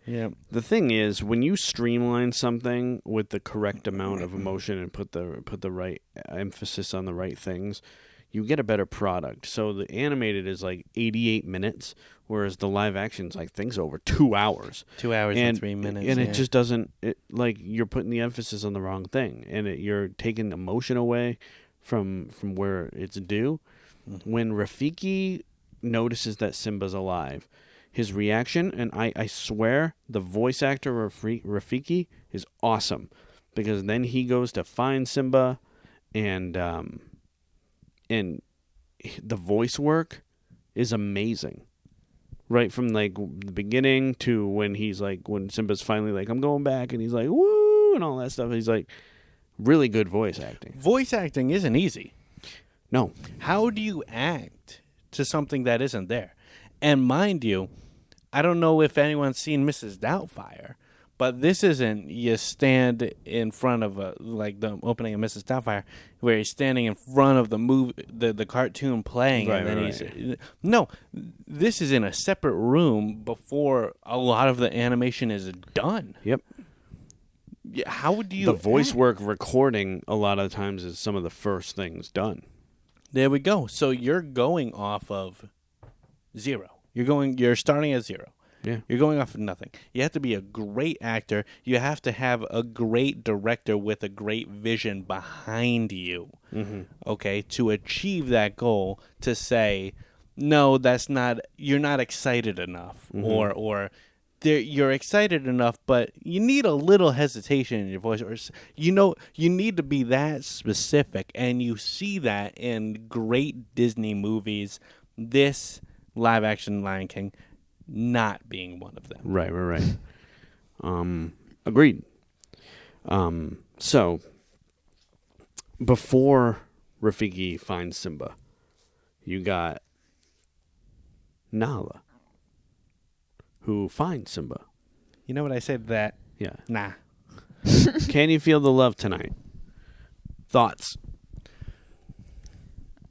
S2: Yeah.
S1: The thing is, when you streamline something with the correct amount of emotion and put the right emphasis on the right things, you get a better product. So the animated is like 88 minutes, whereas the live action is like things over 2 hours.
S2: 2 hours and 3 minutes.
S1: And it just doesn't, like you're putting the emphasis on the wrong thing, and you're taking emotion away from where it's due. Mm-hmm. When Rafiki notices that Simba's alive, his reaction, and I swear the voice actor Rafiki is awesome, because then he goes to find Simba, and the voice work is amazing. Right from like the beginning to when he's like, when Simba's finally like, I'm going back, and he's like, woo, and all that stuff. He's like, really good voice acting.
S2: Voice acting isn't easy.
S1: No.
S2: How do you act to something that isn't there? And mind you, I don't know if anyone's seen Mrs. Doubtfire, but this isn't you stand in front of like the opening of Mrs. Doubtfire, where he's standing in front of the movie, the cartoon playing,
S1: right,
S2: and then
S1: right.
S2: No, this is in a separate room before a lot of the animation is done.
S1: Yep.
S2: Yeah, how do you?
S1: The voice work recording a lot of times is some of the first things done.
S2: There we go. So you're going off of zero. You're starting at zero.
S1: Yeah.
S2: You're going off of nothing. You have to be a great actor. You have to have a great director with a great vision behind you. Mm-hmm. Okay, to achieve that goal, to say, no, that's not. You're not excited enough,
S1: mm-hmm.
S2: or you're excited enough, but you need a little hesitation in your voice, or you need to be that specific, and you see that in great Disney movies. This live action Lion King not being one of them.
S1: Right. Agreed. So before Rafiki finds Simba, you got Nala, who finds Simba.
S2: You know what I said to that?
S1: Yeah.
S2: Nah.
S1: Can you feel the love tonight? Thoughts?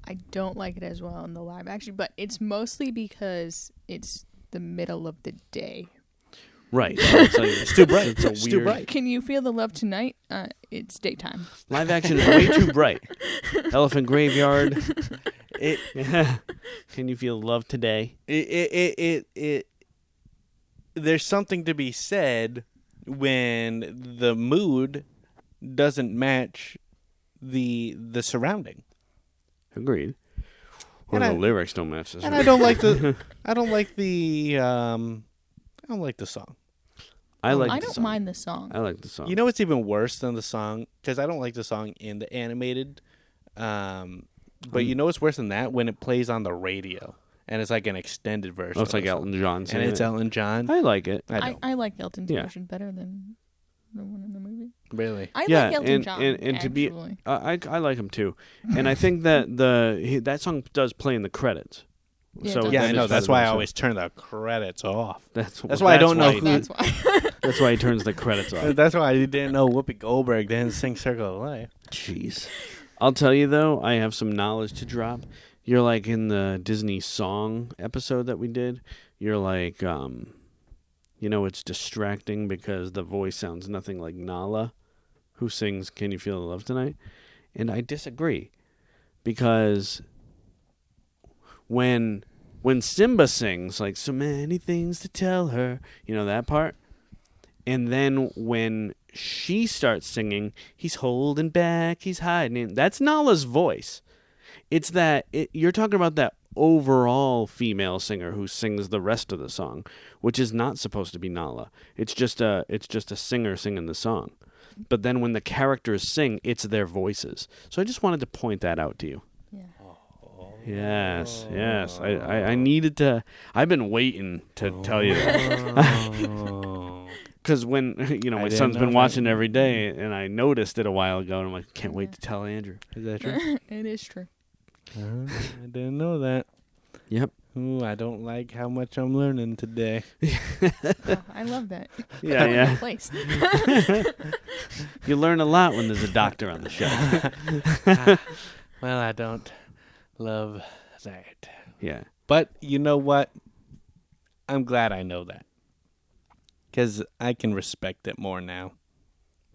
S3: I don't like it as well in the live action, but it's mostly because it's the middle of the day.
S1: Right. So it's too bright. It's a
S2: It's
S1: weird.
S2: too bright.
S3: Can you feel the love tonight? It's daytime.
S1: Live action is way too bright. Elephant Graveyard. Can you feel love today?
S2: There's something to be said when the mood doesn't match the surrounding.
S1: Agreed. Or
S2: And
S1: the
S2: I-
S1: lyrics don't match this.
S2: And I don't like the I don't like the song.
S1: I like
S3: I
S1: the
S3: don't
S1: song.
S3: mind the song.
S1: I like the song.
S2: You know what's even worse than the song? Because I don't like the song in the animated. But you know what's worse than that? When it plays on the radio and it's like an extended version.
S1: Oh, it's
S2: of
S1: like
S2: the
S1: Elton
S2: song.
S1: John
S2: And
S1: singing
S2: it's
S1: it.
S2: Elton John.
S1: I like it.
S2: I don't
S3: I like Elton's
S1: Yeah.
S3: version better than the one in the movie.
S2: really.
S3: I
S1: Yeah,
S3: like Elton
S1: and-
S3: John.
S1: and to be-
S3: actually.
S1: I like him too, and I think that that song does play in the credits.
S3: Yeah, it
S1: So
S3: does.
S2: Yeah,
S1: that
S2: I
S1: is
S2: know.
S1: part
S2: That's
S1: of
S2: why I
S1: the
S2: always turn the credits off.
S1: That's
S2: why I don't know
S1: he-
S2: who-
S3: That's why.
S1: That's why he turns the credits off.
S2: That's why I didn't know Whoopi Goldberg didn't sing "Circle of Life."
S1: Jeez. I'll tell you though, I have some knowledge to drop. You're like in the Disney song episode that we did. You're like, it's distracting because the voice sounds nothing like Nala, who sings "Can You Feel the Love Tonight?" And I disagree, because when Simba sings like so many things to tell her, that part, and then when she starts singing, he's holding back, he's hiding. That's Nala's voice. It's that you're talking about that overall female singer who sings the rest of the song, which is not supposed to be Nala. It's just a singer singing the song. but then when the characters sing, it's their voices. So I just wanted to point that out to you.
S3: Yeah.
S1: Yes. I needed to. I've been waiting to tell you that. Because when my
S2: didn't
S1: son's
S2: know
S1: been
S2: that.
S1: watching it every day, and I noticed it a while ago, and I'm like, can't wait to tell Andrew.
S2: Is that true?
S3: It is true.
S2: I didn't know that.
S1: Yep.
S2: Ooh, I don't like how much I'm learning today.
S3: Oh, I love that.
S1: Yeah.
S3: Place.
S1: You learn a lot when there's a doctor on the show.
S2: Well, I don't love that.
S1: Yeah.
S2: But you know what? I'm glad I know that. Because I can respect it more now.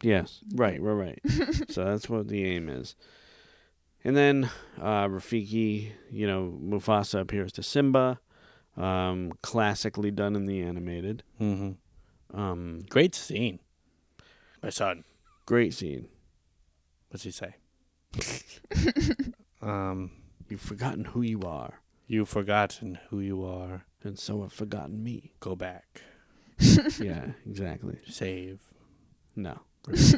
S1: Yes. Right. So that's what the aim is. And then Rafiki, Mufasa appears to Simba. Classically done in the animated.
S2: Mm-hmm. Great scene. My son.
S1: Great scene.
S2: What's he say?
S1: You've forgotten who you are,
S2: You've forgotten who you are.
S1: and so have forgotten me.
S2: Go back.
S1: Yeah, exactly.
S2: Save.
S1: No. So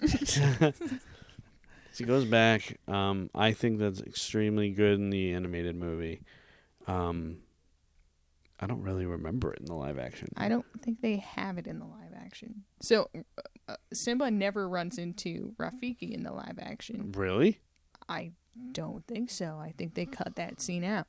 S1: he goes back. I think that's extremely good in the animated movie. I don't really remember it in the live action.
S3: I don't think they have it in the live action. So Simba never runs into Rafiki in the live action.
S1: Really?
S3: I don't think so. I think they cut that scene out.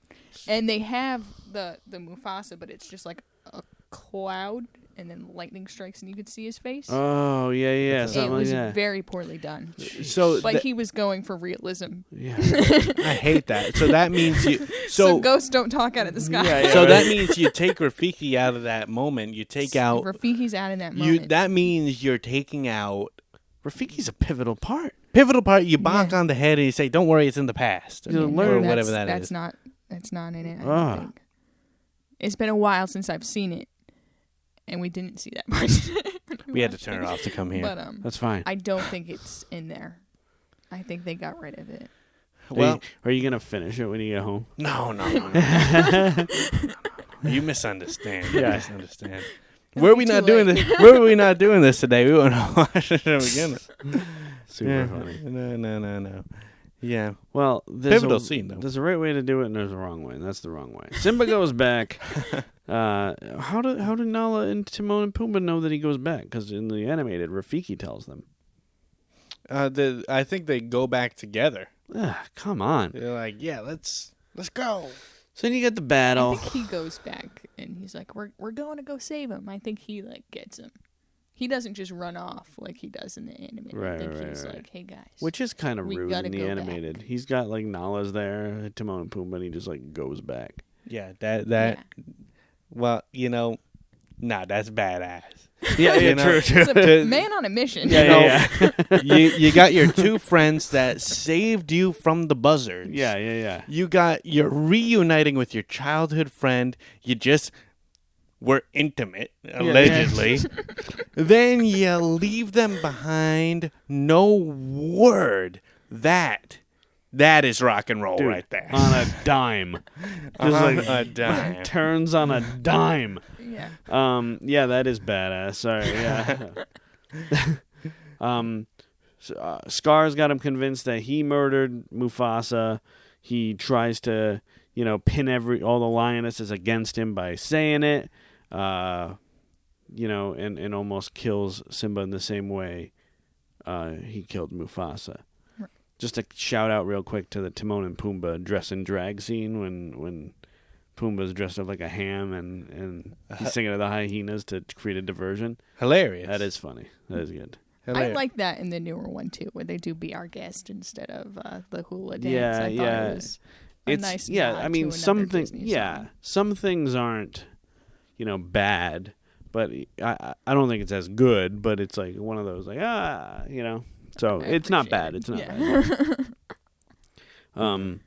S3: And they have the Mufasa, but it's just like a cloud, and then lightning strikes, and you could see his face.
S1: Oh, yeah,
S3: it
S1: something like
S3: was
S1: that.
S3: very poorly done.
S2: So
S3: But he was going for realism.
S1: Yeah.
S2: I hate that. So that means you.
S3: So ghosts don't talk out of the sky.
S1: Yeah,
S2: So
S1: right.
S2: that means you take Rafiki out of that moment. You take out.
S3: Rafiki's out in that moment.
S2: That means you're taking out
S1: Rafiki's a pivotal part.
S2: pivotal part. You bonk
S3: Yeah.
S2: on the head and you say, "Don't worry, it's in the past,"
S1: You
S2: or
S1: learn.
S2: whatever that
S3: that's
S2: is.
S3: That's not in it. I
S1: Ah.
S3: don't think. It's been a while since I've seen it, and we didn't see that part.
S2: We had to turn it off to come here.
S3: But
S1: That's fine.
S3: I don't think it's in there. I think they got rid of it.
S2: Well,
S1: are you going to finish it when you get home?
S2: no. You misunderstand. You
S1: Yeah.
S2: misunderstand.
S3: It'll
S2: Were
S3: be
S2: we
S3: too
S2: not doing
S3: late.
S2: this? Were we not doing this today? We were not watching it again.
S1: Super funny.
S2: No. Yeah.
S1: Well, there's
S2: Pivotal scene, though.
S1: There's a right way to do it, and there's a wrong way, and that's the wrong way. Simba goes back. How do Nala and Timon and Pumbaa know that he goes back? Because in the animated, Rafiki tells them.
S2: I think they go back together.
S1: Come on.
S2: They're like, yeah, let's go.
S1: So then you get the
S3: I
S1: battle.
S3: think he goes back and he's like, "We're going to go save him." I think he gets him. He doesn't just run off like he does in the animated.
S1: Right,
S3: I think
S1: right,
S3: he's
S1: right.
S3: like, "Hey guys."
S1: Which is kind of
S3: We
S1: rude
S3: gotta
S1: in the
S3: go
S1: animated.
S3: back.
S1: He's got Nala's there, Timon and Pumbaa, and he just goes back.
S2: Yeah, that. Well, that's badass.
S1: Yeah,
S2: You know?
S1: true.
S3: It's a man on a mission.
S1: Yeah.
S2: you got your two friends that saved you from the buzzards.
S1: Yeah.
S2: You're reuniting with your childhood friend. You just were intimate, allegedly. Then you leave them behind. No word. That is rock and roll
S1: Dude,
S2: right there.
S1: on a dime. Just
S2: On a dime.
S1: turns on a dime.
S3: Yeah.
S1: Yeah, that is badass. Sorry, yeah. Scar's got him convinced that he murdered Mufasa. He tries to, pin all the lionesses against him by saying it. And almost kills Simba in the same way he killed Mufasa.
S3: Right.
S1: Just a shout out real quick to the Timon and Pumbaa dress and drag scene when Pumbaa's dressed up like a ham and he's singing to the hyenas to create a diversion.
S2: Hilarious.
S1: That is funny. That is good.
S3: I like that in the newer one too, where they do "Be Our Guest" instead of the hula dance.
S1: Yeah,
S3: I thought
S1: yeah.
S3: it was a nice nod
S1: I mean,
S3: to
S1: some
S3: another
S1: things.
S3: Disney
S1: Yeah,
S3: song.
S1: some things aren't, bad, but I don't think it's as good. But it's like one of those So
S3: I
S1: it's not
S3: appreciate
S1: bad.
S3: it.
S1: It's not
S3: Yeah.
S1: bad.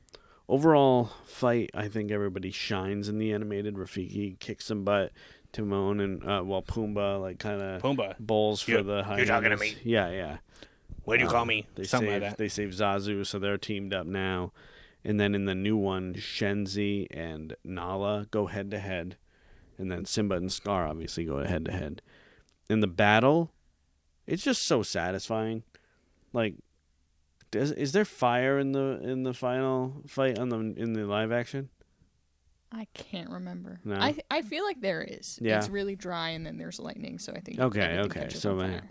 S1: Overall fight, I think everybody shines in the animated. Rafiki kicks some butt. Timon and Pumbaa kind of
S2: Pumbaa.
S1: bowls for the hyenas.
S2: you're talking to me?
S1: Yeah.
S2: What do you call me?
S1: They
S2: Something
S1: save,
S2: like that.
S1: They save Zazu, so they're teamed up now. And then in the new one, Shenzi and Nala go head to head. And then Simba and Scar obviously go head to head. In the battle, it's just so satisfying. like, is there fire in the final fight in the live action?
S3: I can't remember.
S1: No.
S3: I feel like there is.
S1: Yeah.
S3: It's really dry and then there's lightning, so I think
S1: Okay.
S3: catches
S1: So
S3: on
S1: man,
S3: fire.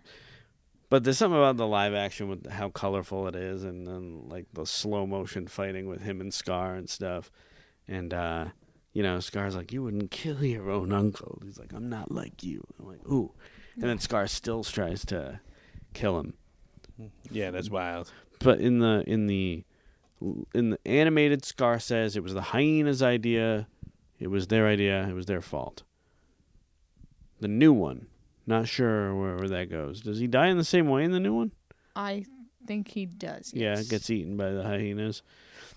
S1: but there's something about the live action with how colorful it is, and then like the slow motion fighting with him and Scar and stuff, and Scar's like, "You wouldn't kill your own uncle." He's like, "I'm not like you." I'm like, "Ooh," and then Scar still tries to kill him.
S2: Yeah, that's wild.
S1: But in the animated, Scar says it was the hyena's idea, it was their idea, it was their fault. The new one, not sure where that goes. Does he die in the same way in the new one?
S3: I think he does.
S1: Yeah,
S3: Yes.
S1: gets eaten by the hyenas.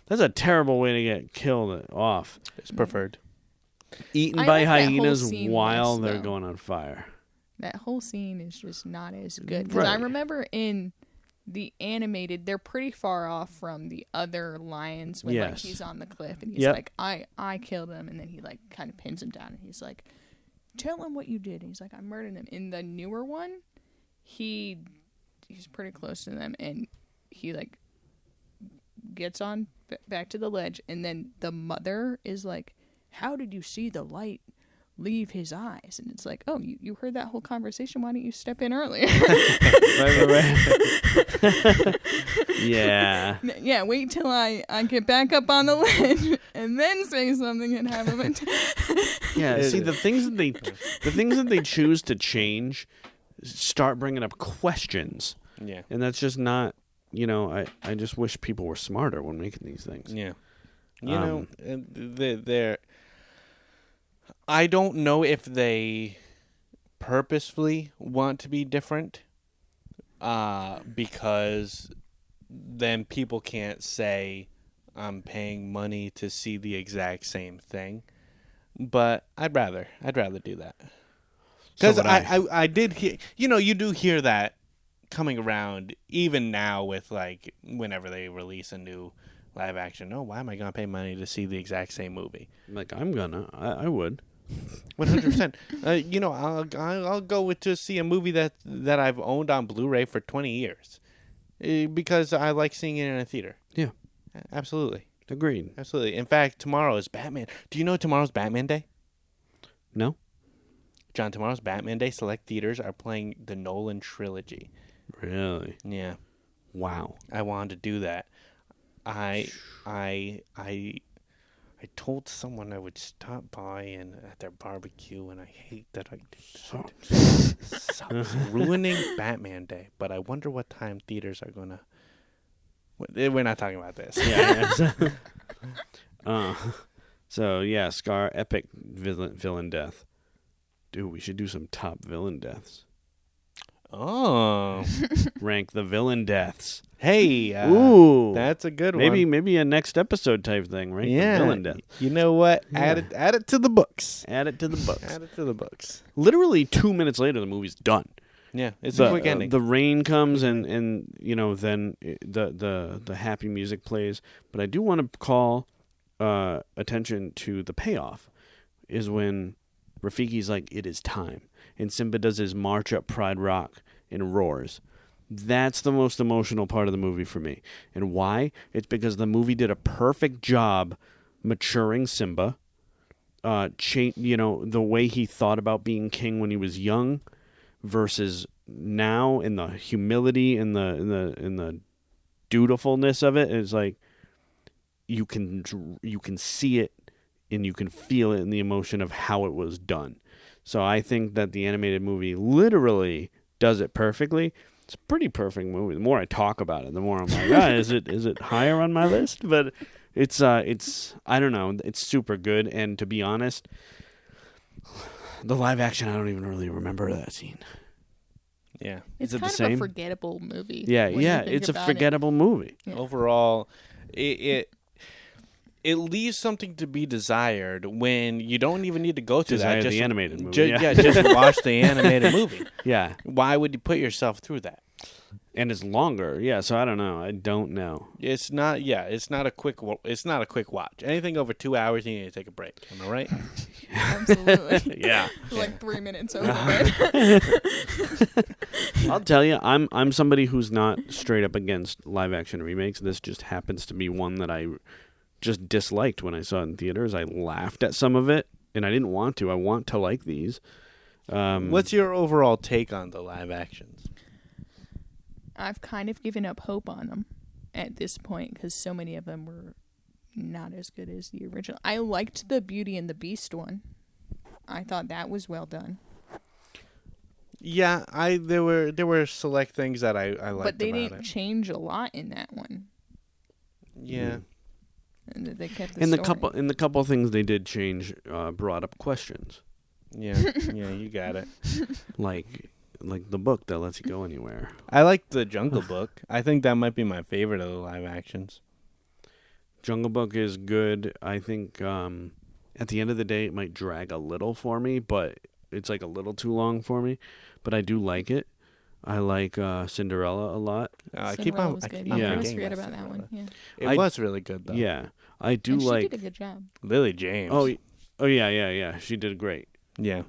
S1: That's a terrible way to get killed off.
S2: It's preferred.
S1: Eaten
S3: I
S1: by
S3: like that whole
S1: hyenas
S3: scene
S1: while
S3: less,
S1: they're
S3: though.
S1: going on fire.
S3: That whole scene is just not as good. Because I
S1: Right.
S3: remember in the animated, they're pretty far off from the other lions when like
S1: Yes.
S3: he's on the cliff and he's
S1: Yep.
S3: like, I killed him, and then he like kind of pins him down and he's like, tell him what you did. And he's like, I murdered him. In the newer one, he's pretty close to them, and he like gets on back to the ledge, and then the mother is like, how did you see the light leave his eyes? And it's like, oh, you heard that whole conversation, why didn't you step in earlier?
S1: Right. Yeah.
S3: Yeah, wait till I get back up on the ledge and then say something and have him
S1: Yeah, see the things that they choose to change start bringing up questions.
S2: Yeah.
S1: And that's just not, I just wish people were smarter when making these things.
S2: Yeah. They're I don't know if they purposefully want to be different, because then people can't say I'm paying money to see the exact same thing. But I'd rather do that. Because
S1: So would
S2: I did hear, you do hear that coming around even now with like whenever they release a new live action. Oh, why am I going to pay money to see the exact same movie?
S1: Like, I would.
S2: 100%. I'll go to see a movie that I've owned on Blu-ray for 20 years because I like seeing it in a theater.
S1: Yeah.
S2: Absolutely.
S1: Agreed.
S2: Absolutely. In fact, tomorrow is Batman. Do you know tomorrow's Batman Day?
S1: No?
S2: John, tomorrow's Batman Day. Select theaters are playing the Nolan trilogy.
S1: Really?
S2: Yeah.
S1: Wow.
S2: I wanted to do that. I told someone I would stop by and at their barbecue, and I hate that I did that. It's ruining Batman Day, but I wonder what time theaters are gonna. We're not talking about this.
S1: Yeah. So yeah, Scar epic villain death. Dude, we should do some top villain deaths.
S2: Oh,
S1: Rank the villain deaths.
S2: hey,
S1: Ooh,
S2: that's a good one.
S1: maybe a next episode type thing. Rank the
S2: Yeah,
S1: villain death.
S2: you know what?
S1: Yeah.
S2: Add it to the books.
S1: Add it to the books.
S2: Add it to the books.
S1: Literally 2 minutes later, the movie's done.
S2: Yeah, it's a quick ending.
S1: The rain comes and then the happy music plays. But I do want to call attention to the payoff. Is when Rafiki's like, "It is time," and Simba does his march up Pride Rock and roars. That's the most emotional part of the movie for me. And why? It's because the movie did a perfect job maturing Simba. The way he thought about being king when he was young versus now, in the humility and the dutifulness of it. Is like you can see it and you can feel it in the emotion of how it was done. So I think that the animated movie literally does it perfectly. It's a pretty perfect movie. The more I talk about it, the more I'm like, is it higher on my list? But it's I don't know. It's super good. And to be honest, the live action, I don't even really remember that scene.
S2: Yeah.
S3: It's
S1: Is it the
S3: kind of
S1: same?
S3: a forgettable movie.
S1: Yeah,
S3: when you think
S1: it's a
S3: about
S1: forgettable movie.
S3: Yeah.
S2: Overall, it leaves something to be desired when you don't even need to go through
S1: Desire
S2: that.
S1: the
S2: Just
S1: animated movie.
S2: just watch the animated movie.
S1: Yeah.
S2: Why would you put yourself through that?
S1: And it's longer. Yeah, so I don't know. I don't know.
S2: It's not. Yeah, it's not a quick. It's not a quick watch. Anything over 2 hours, you need to take a break. Am I right?
S3: Absolutely.
S2: Yeah.
S3: Like 3 minutes over. Right?
S1: I'll tell you, I'm somebody who's not straight up against live action remakes. This just happens to be one that I just disliked when I saw it in theaters. I laughed at some of it, and I didn't want to. I want to like these.
S2: What's your overall take on the live actions?
S3: I've kind of given up hope on them at this point because so many of them were not as good as the original. I liked the Beauty and the Beast one. I thought that was well done.
S2: Yeah, there were select things that I liked,
S3: but they
S2: about
S3: didn't
S2: it.
S3: change a lot in that one.
S2: Yeah,
S3: And they kept the
S1: And
S3: story.
S1: the couple things they did change brought up questions,
S2: yeah, you got it.
S1: like the book that lets you go anywhere.
S2: I like the Jungle Book. I think that might be my favorite of the live actions.
S1: Jungle Book is good. I think at the end of the day, it might drag a little for me, but it's like a little too long for me. But I do like it. I like Cinderella a lot.
S2: I keep
S3: Cinderella
S2: on.
S3: was
S2: I
S3: good.
S2: keep on
S3: Yeah, I
S1: Yeah.
S3: always
S2: forgetting
S3: forget about that
S2: Cinderella.
S3: one. Yeah.
S2: It was really good though.
S1: Yeah, I do
S3: And
S1: like.
S3: she did a good job.
S2: Lily James.
S1: Oh yeah. She did great.
S2: yeah.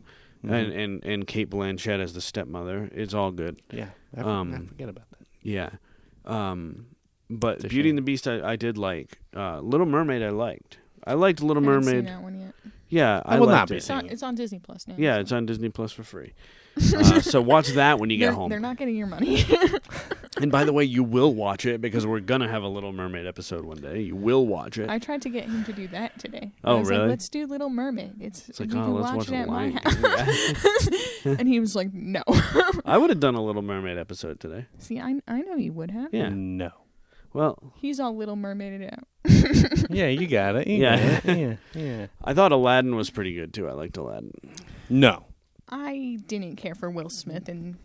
S1: And Kate Blanchett as the stepmother. It's all good.
S2: Yeah. I forget about that.
S1: Yeah. But
S2: It's a
S1: Beauty
S2: shame.
S1: and the Beast I did like. Little Mermaid I liked. I liked Little
S3: I haven't seen
S1: Mermaid.
S3: that one yet.
S1: Yeah,
S2: I
S1: I
S2: will
S1: liked
S2: not be
S1: it.
S2: seeing
S3: It's on Disney Plus now.
S1: Yeah,
S3: so.
S1: it's on Disney Plus for free. So watch that when you get home.
S3: They're not getting your money.
S1: And by the way, you will watch it because we're gonna have a Little Mermaid episode one day. You will watch it.
S3: I tried to get him to do that today.
S1: Oh,
S3: I was
S1: really?
S3: Like, let's do Little Mermaid.
S1: It's like,
S3: we
S1: oh,
S3: can
S1: let's watch
S3: it
S1: The
S3: at my
S1: Lion
S3: house.
S1: King.
S3: And he was like, no.
S1: I would have done a Little Mermaid episode today.
S3: See, I know you would have.
S1: Yeah.
S2: No.
S1: Well,
S3: He's all Little Mermaided out.
S2: Yeah, you got it. You
S1: Yeah.
S2: got it. Yeah.
S1: I thought Aladdin was pretty good too. I liked Aladdin.
S2: No.
S3: I didn't care for Will Smith and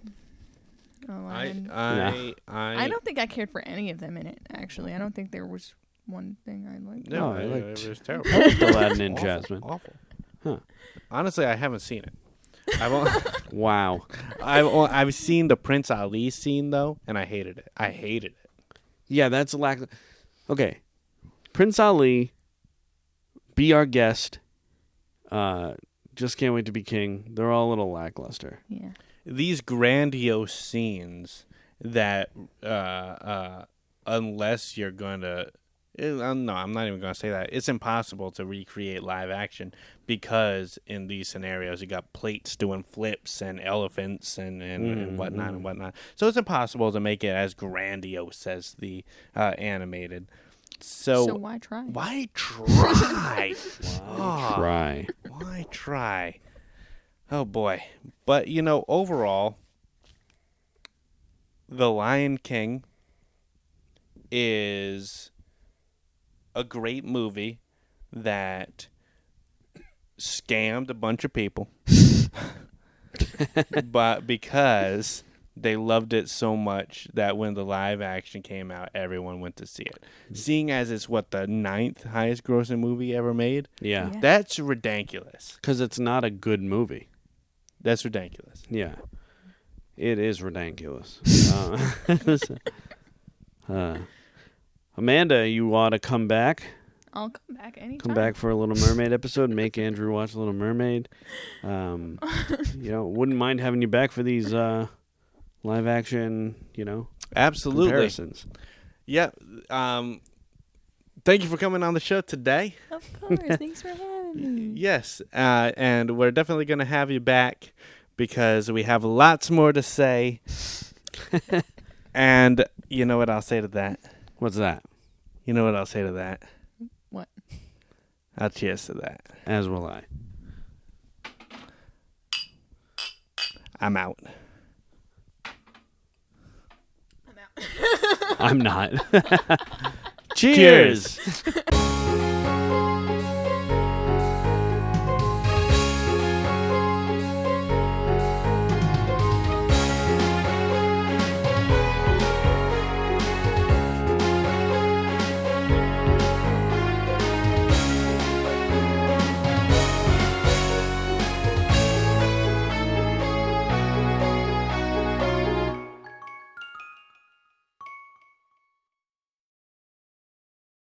S3: Aladdin.
S2: I
S3: don't think I cared for any of them in it, actually. I don't think there was one thing I liked.
S2: No,
S1: I liked-
S2: it was terrible.
S1: I liked Aladdin and
S2: Awful,
S1: Jasmine.
S2: Awful.
S1: Huh.
S2: Honestly, I haven't seen it. I've
S1: Wow.
S2: I've seen the Prince Ali scene though, and I hated it.
S1: Yeah, that's a lack. Okay, Prince Ali, Be Our Guest, Just Can't Wait to Be King. They're all a little lackluster.
S3: Yeah.
S2: These grandiose scenes that, unless you're going to, no, I'm not even going to say that. It's impossible to recreate live action because in these scenarios you got plates doing flips and elephants and whatnot and whatnot. So it's impossible to make it as grandiose as the animated. So
S3: why try?
S2: why try?
S1: Try.
S2: Why try? Oh boy. But overall, The Lion King is a great movie that scammed a bunch of people. But because they loved it so much that when the live action came out, everyone went to see it. Seeing as it's the 9th highest grossing movie ever made,
S1: Yeah,
S3: Yeah.
S2: that's ridiculous.
S1: because it's not a good movie.
S2: That's ridiculous.
S1: Yeah, it is ridiculous. Amanda, you ought to come back.
S3: I'll come back anytime.
S1: Come back for a Little Mermaid episode. Make Andrew watch Little Mermaid. Wouldn't mind having you back for these live action,
S2: Absolutely.
S1: comparisons.
S2: Yeah. Thank you for coming on the show today.
S3: Of course. Thanks for having me.
S2: Yes. And we're definitely going to have you back because we have lots more to say. And you know what I'll say to that?
S1: What's that?
S2: You know what I'll say to that?
S3: What?
S2: I'll cheers to that.
S1: As will I.
S2: I'm out.
S3: I'm out.
S1: I'm not. Cheers.